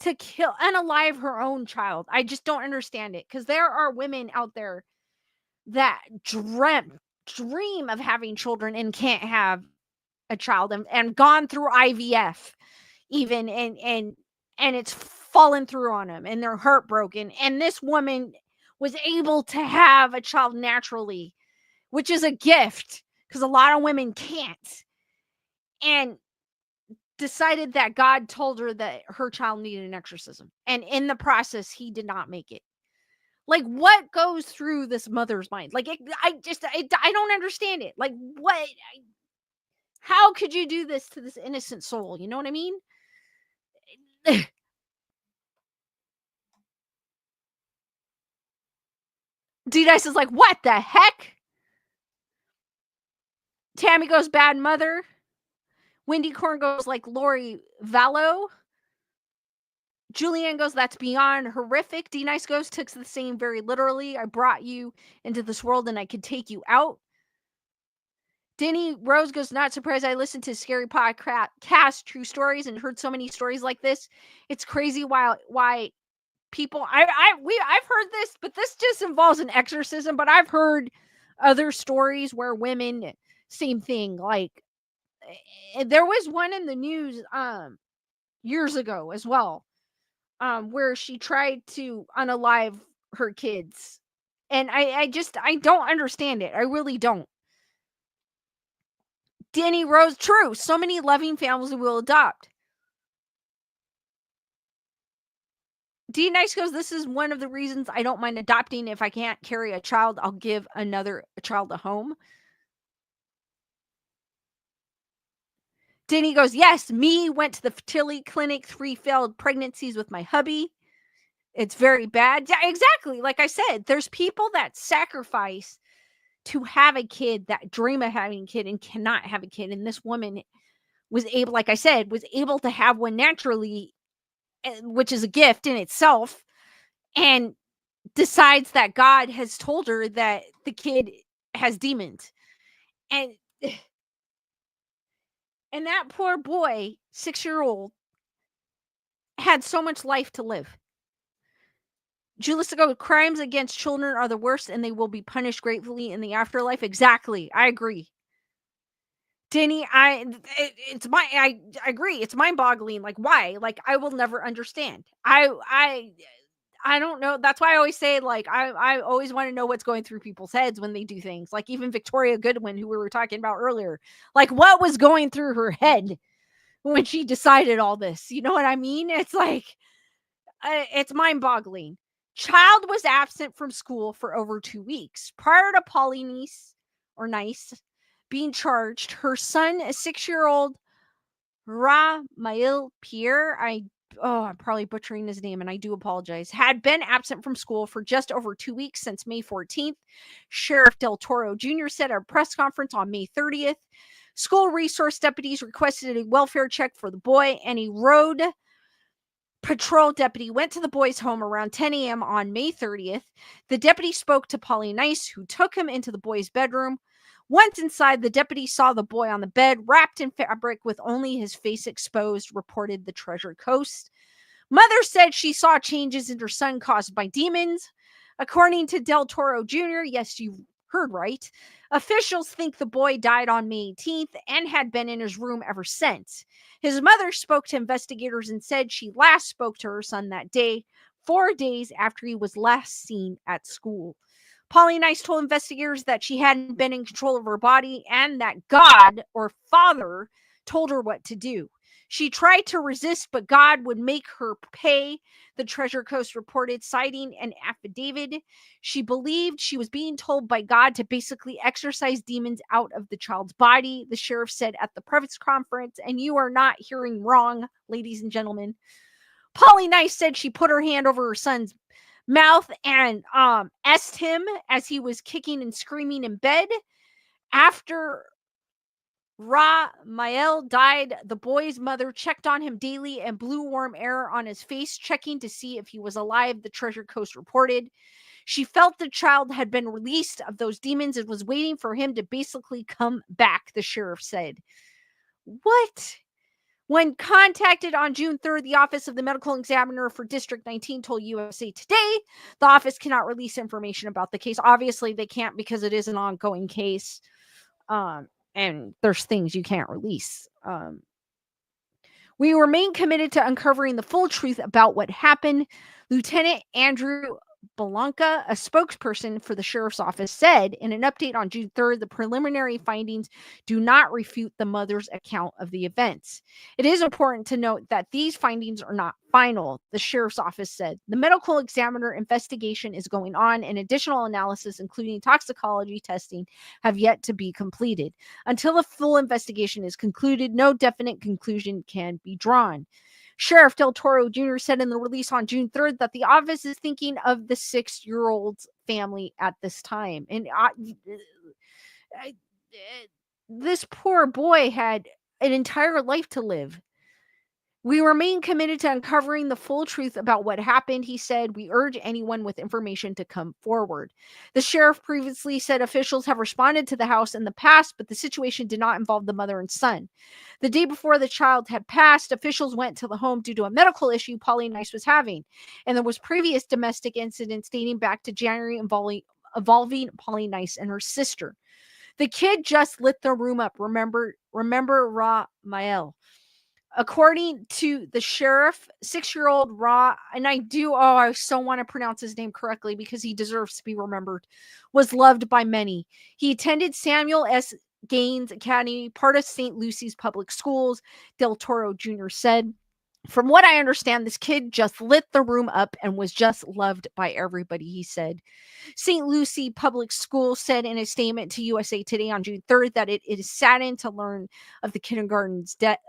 A: to kill unalive her own child? I just don't understand it, because there are women out there that dream of having children and can't have a child, and gone through IVF even, and it's fallen through on them and they're heartbroken. And this woman was able to have a child naturally, which is a gift, because a lot of women can't, and decided that God told her that her child needed an exorcism. And in the process, he did not make it. Like, what goes through this mother's mind? Like, I don't understand it. Like, how could you do this to this innocent soul? You know what I mean? D-Dice is like, what the heck? Tammy goes, bad mother. Wendy Korn goes like Lori Vallow. Julianne goes, that's beyond horrific. D-Nice goes, took the same very literally. I brought you into this world and I could take you out. Denny Rose goes, not surprised. I listened to Scary Podcast True Stories and heard so many stories like this. It's crazy why people I've heard this, but this just involves an exorcism. But I've heard other stories where women, same thing. Like, there was one in the news years ago as well, where she tried to unalive her kids. And I don't understand it. I really don't. Danny Rose, true. So many loving families will adopt. D Nice goes, this is one of the reasons I don't mind adopting. If I can't carry a child, I'll give another child a home. Denny goes, yes, me went to the fertility clinic, 3 failed pregnancies with my hubby. It's very bad. Yeah, exactly. Like I said, there's people that sacrifice to have a kid, that dream of having a kid and cannot have a kid. And this woman was able, like I said, was able to have one naturally, which is a gift in itself, and decides that God has told her that the kid has demons. And that poor boy, 6-year-old, had so much life to live. Julissa goes, crimes against children are the worst and they will be punished gratefully in the afterlife. Exactly. I agree. Denny, I agree. It's mind boggling. Like, why? Like, I will never understand. I don't know. That's why I always say, like, I always want to know what's going through people's heads when they do things. Like even Victoria Goodwin, who we were talking about earlier, like what was going through her head when she decided all this? You know what I mean? It's like, it's mind-boggling. Child was absent from school for over 2 weeks. Prior to Polly Nice being charged, her son, a 6-year-old Ramail Pierre, I'm probably butchering his name and I do apologize, had been absent from school for just over 2 weeks since May 14th. Sheriff Del Toro Jr. said at a press conference on May 30th. School resource deputies requested a welfare check for the boy, and a road patrol deputy went to the boy's home around 10 a.m. on May 30th. The deputy spoke to Polly Nice, who took him into the boy's bedroom. Once inside, the deputy saw the boy on the bed, wrapped in fabric with only his face exposed, reported the Treasure Coast. Mother said she saw changes in her son caused by demons. According to Del Toro Jr., yes, you heard right, officials think the boy died on May 18th and had been in his room ever since. His mother spoke to investigators and said she last spoke to her son that day, 4 days after he was last seen at school. Polly Nice told investigators that she hadn't been in control of her body and that God or Father told her what to do. She tried to resist, but God would make her pay, the Treasure Coast reported, citing an affidavit. She believed she was being told by God to basically exorcise demons out of the child's body, the sheriff said at the press conference. And you are not hearing wrong, ladies and gentlemen. Polly Nice said she put her hand over her son's mouth and asked him as he was kicking and screaming in bed. After Ramael died, the boy's mother checked on him daily and blew warm air on his face, checking to see if he was alive, the Treasure Coast reported. She felt the child had been released of those demons and was waiting for him to basically come back, the sheriff said. What? When contacted on June 3rd, the Office of the Medical Examiner for District 19 told USA Today the office cannot release information about the case. Obviously, they can't because it is an ongoing case. And there's things you can't release. We remain committed to uncovering the full truth about what happened. Lieutenant Andrew Belanca, a spokesperson for the sheriff's office, said in an update on June 3rd, the preliminary findings do not refute the mother's account of the events. It is important to note that these findings are not final, the sheriff's office said. The medical examiner investigation is going on, and additional analysis, including toxicology testing, have yet to be completed. Until the full investigation is concluded, no definite conclusion can be drawn. Sheriff Del Toro Jr. said in the release on June 3rd that the office is thinking of the 6-year-old's family at this time. And this poor boy had an entire life to live. We remain committed to uncovering the full truth about what happened, he said. We urge anyone with information to come forward. The sheriff previously said officials have responded to the house in the past, but the situation did not involve the mother and son. The day before the child had passed, officials went to the home due to a medical issue Polly Nice was having. And there was previous domestic incidents dating back to January involving Polly Nice and her sister. The kid just lit the room up. Remember Ramael. According to the sheriff, 6-year-old and I so want to pronounce his name correctly because he deserves to be remembered, was loved by many. He attended Samuel S. Gaines Academy, part of St. Lucy's public schools, Del Toro Jr. said. From what I understand, this kid just lit the room up and was just loved by everybody, he said. St. Lucie Public School said in a statement to USA Today on June 3rd that it is saddened to learn of the kindergarten's death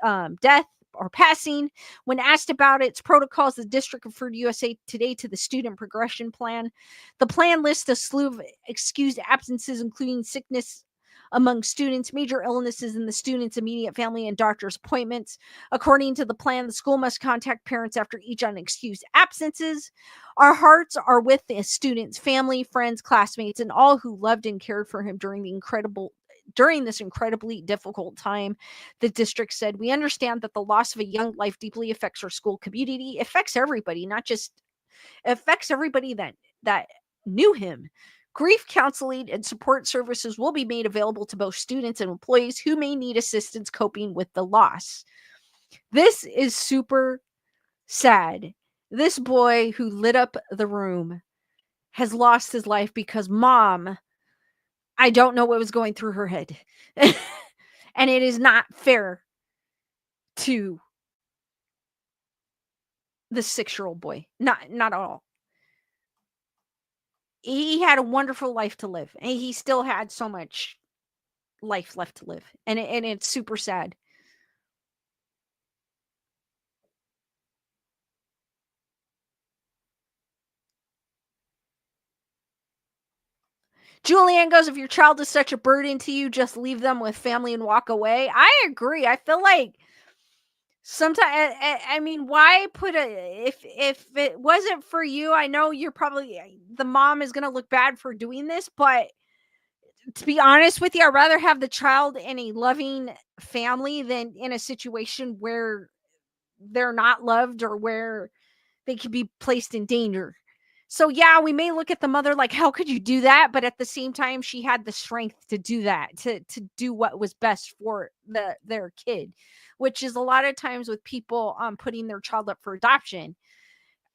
A: or passing. When asked about its protocols, the district referred USA Today to the student progression plan. The plan lists a slew of excused absences, including sickness among students, major illnesses in the student's immediate family, and doctor's appointments. According to the plan, the school must contact parents after each unexcused absences. Our hearts are with the student's family, friends, classmates, and all who loved and cared for him during this incredibly difficult time, the district said. We understand that the loss of a young life deeply affects our school community. It affects everybody, it affects everybody that knew him. Grief counseling and support services will be made available to both students and employees who may need assistance coping with the loss. This is super sad. This boy who lit up the room has lost his life because mom, I don't know what was going through her head. And it is not fair to the 6-year-old boy. Not at all. He had a wonderful life to live, and he still had so much life left to live, and it's super sad. Julianne goes, "If your child is such a burden to you, just leave them with family and walk away." I agree. I feel like sometimes, I mean, why put a if it wasn't for you, I know you're probably the mom is gonna look bad for doing this, but to be honest with you, I'd rather have the child in a loving family than in a situation where they're not loved or where they could be placed in danger. So yeah, we may look at the mother like, how could you do that? But at the same time, she had the strength to do that, to do what was best for their kid, which is a lot of times with people putting their child up for adoption.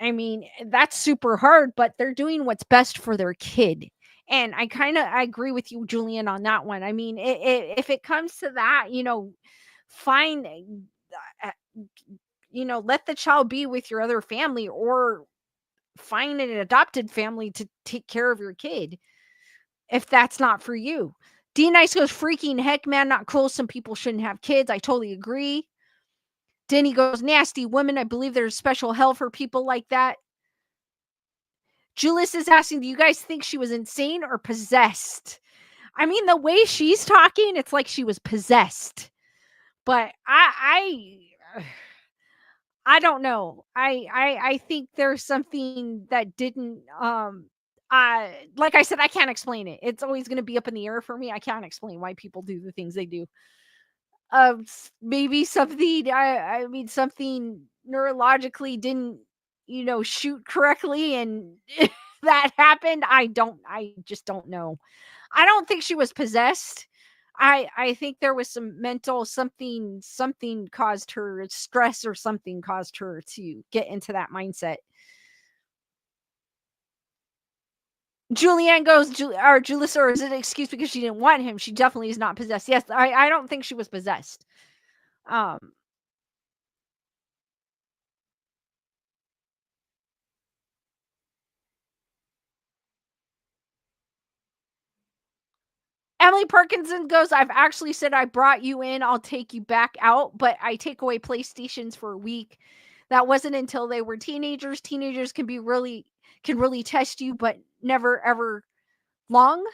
A: I mean, that's super hard, but they're doing what's best for their kid. And I agree with you, Julian, on that one. I mean, if it comes to that, find, let the child be with your other family or find an adopted family to take care of your kid if that's not for you. D Nice goes, freaking heck, man, not cool. Some people shouldn't have kids. I totally agree. Denny goes, nasty women. I believe there's special hell for people like that. Julius is asking, do you guys think she was insane or possessed? I mean, the way she's talking, it's like she was possessed. But I don't know. I think there's something that didn't like I said, I can't explain it. It's always going to be up in the air for me. I can't explain why people do the things they do. Maybe something I mean something neurologically didn't, shoot correctly and that happened. I just don't know. I don't think she was possessed. I think there was some mental something caused her stress or something caused her to get into that mindset. Julianne goes, or Julissa, or is it an excuse because she didn't want him? She definitely is not possessed. Yes, I don't think she was possessed. Um, Emily Parkinson goes, I've actually said I brought you in, I'll take you back out, but I take away PlayStations for a week. That wasn't until they were teenagers. Teenagers can really test you, but never ever long.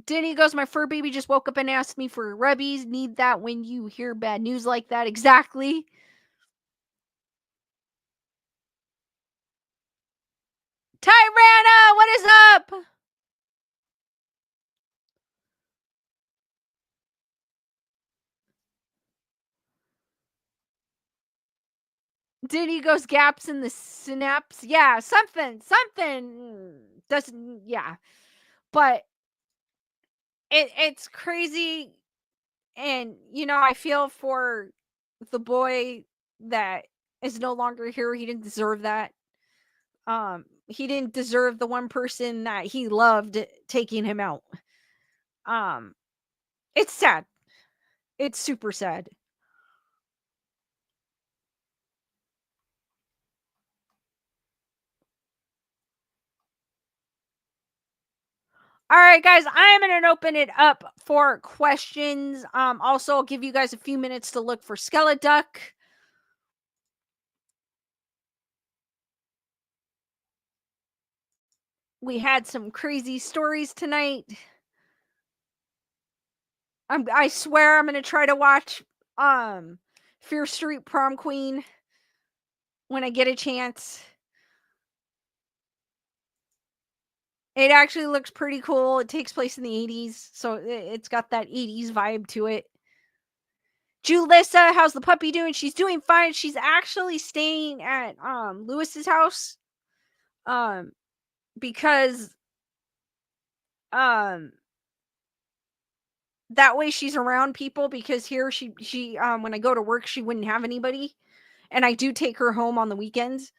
A: Denny goes, my fur baby just woke up and asked me for rubbies. Need that when you hear bad news like that. Exactly. Tyrana, what is up? Denny goes, gaps in the synapse. Yeah, something doesn't, yeah. But it's crazy. And, I feel for the boy that is no longer here. He didn't deserve that. He didn't deserve the one person that he loved taking him out. Um, it's sad. It's super sad. All right, guys, I'm going to open it up for questions. Also, I'll give you guys a few minutes to look for Skeleduck. We had some crazy stories tonight. I swear I'm going to try to watch Fear Street Prom Queen when I get a chance. It actually looks pretty cool. It takes place in the 80s, so it's got that 80s vibe to it. Julissa, how's the puppy doing? She's doing fine. She's actually staying at Lewis's house. Because um That way she's around people because here she when I go to work, she wouldn't have anybody, and I do take her home on the weekends,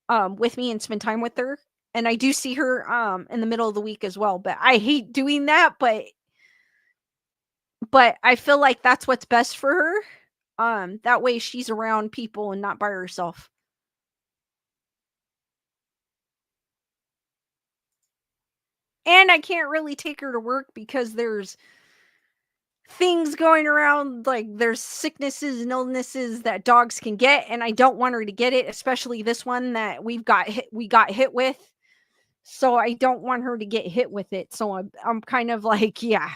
A: with me and spend time with her, and I do see her, in the middle of the week as well, but I hate doing that, but I feel like that's what's best for her. That way she's around people and not by herself. And I can't really take her to work because there's things going around, like there's sicknesses and illnesses that dogs can get, and I don't want her to get it, especially this one that we got hit with. So I don't want her to get hit with it. So I'm kind of like, yeah.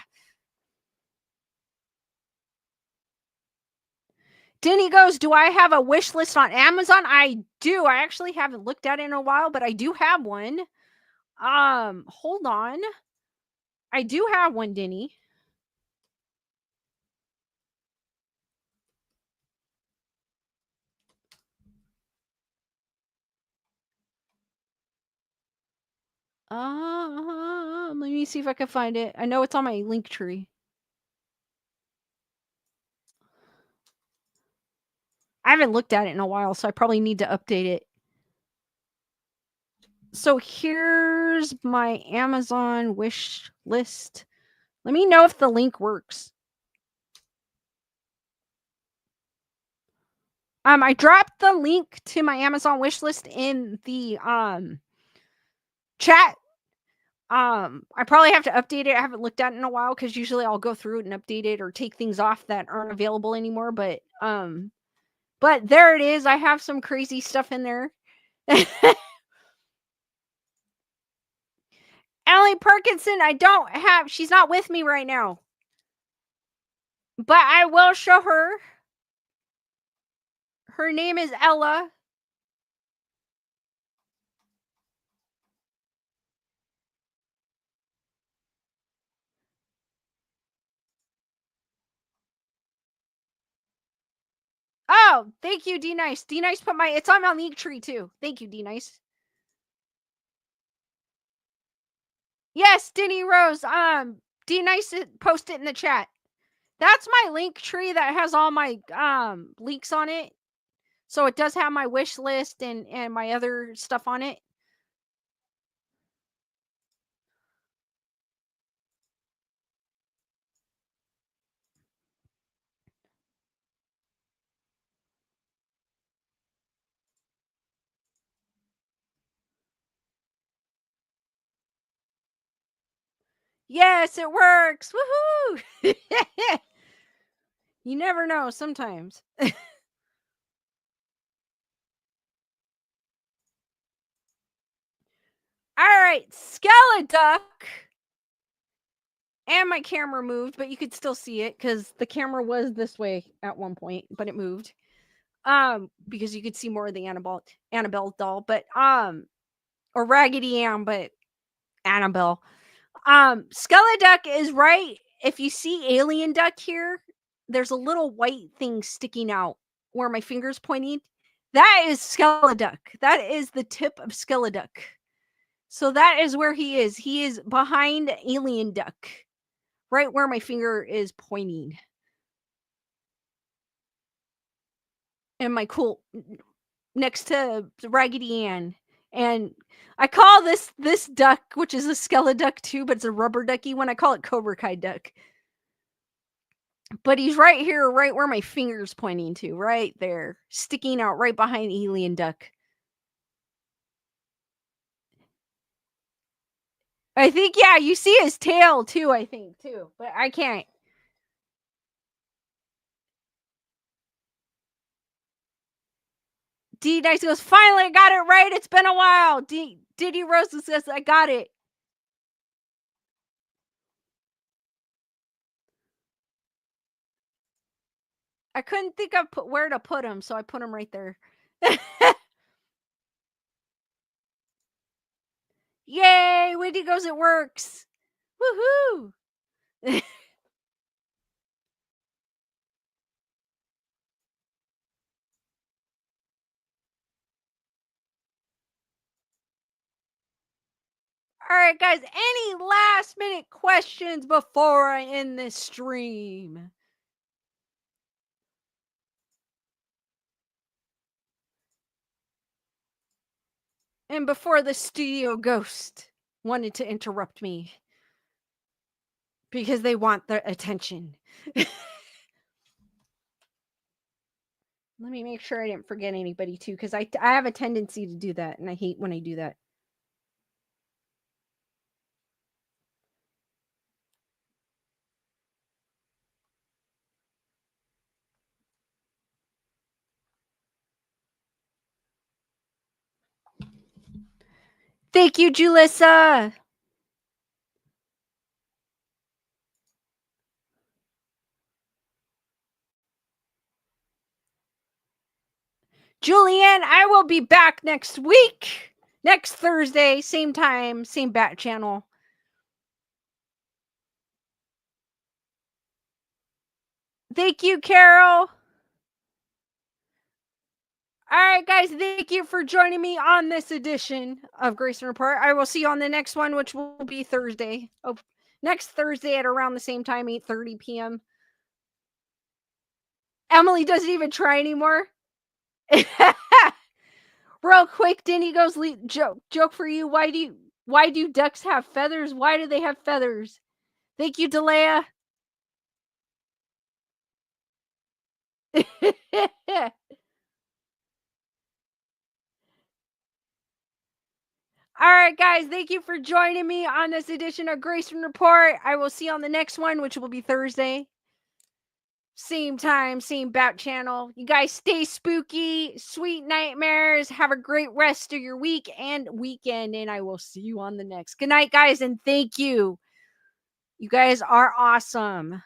A: Denny goes, "Do I have a wish list on Amazon?" I do. I actually haven't looked at it in a while, but I do have one. Hold on. I do have one, Denny. Let me see if I can find it. I know it's on my link tree. I haven't looked at it in a while, so I probably need to update it. So here's my Amazon wish list. Let me know if the link works. I dropped the link to my Amazon wish list in the chat. I probably have to update it. I haven't looked at it in a while because usually I'll go through it and update it or take things off that aren't available anymore. But there it is. I have some crazy stuff in there. Allie Perkinson, I don't have. She's not with me right now, but I will show her. Her name is Ella. Oh, thank you, D Nice. D Nice put it's on my link tree too. Thank you, D Nice. Yes, Denny Rose. D Nice post it in the chat. That's my link tree that has all my links on it. So it does have my wish list and my other stuff on it. Yes, it works. Woohoo! You never know sometimes. All right, Skeleduck. And my camera moved, but you could still see it because the camera was this way at one point, but it moved. Because you could see more of the Annabelle doll, but or Raggedy Ann, but Annabelle. Skeleduck is right. If you see Alien Duck here, there's a little white thing sticking out where my finger's pointing. That is Skeleduck. That is the tip of Skeleduck. So that is where he is. He is behind Alien Duck, right where my finger is pointing. And my cool next to Raggedy Ann. And I call this duck, which is a Skeleduck too, but it's a rubber ducky one. I call it Cobra Kai duck. But he's right here, right where my finger's pointing to, right there, sticking out right behind Alien Duck. I think, yeah, you see his tail too, I think, too. But I can't. D Nice goes, "Finally, I got it right. It's been a while." Diddy Rose says, "I got it." I couldn't think of where to put him, so I put him right there. Yay! Wendy goes, "It works." Woohoo! All right, guys, any last minute questions before I end this stream? And before the studio ghost wanted to interrupt me because they want their attention. Let me make sure I didn't forget anybody too, because I have a tendency to do that, and I hate when I do that. Thank you, Julissa. Julianne, I will be back next week. Next Thursday, same time, same bat channel. Thank you, Carol. All right, guys, thank you for joining me on this edition of Grayson Report. I will see you on the next one, which will be Thursday. Oh, next Thursday at around the same time, 8:30 p.m. Emily doesn't even try anymore. Real quick, Denny goes joke for you. Why do ducks have feathers? Why do they have feathers? Thank you, Delea. All right, guys, thank you for joining me on this edition of Grayson Report. I will see you on the next one, which will be Thursday. Same time, same bat channel. You guys stay spooky, sweet nightmares. Have a great rest of your week and weekend, and I will see you on the next. Good night, guys, and thank you. You guys are awesome.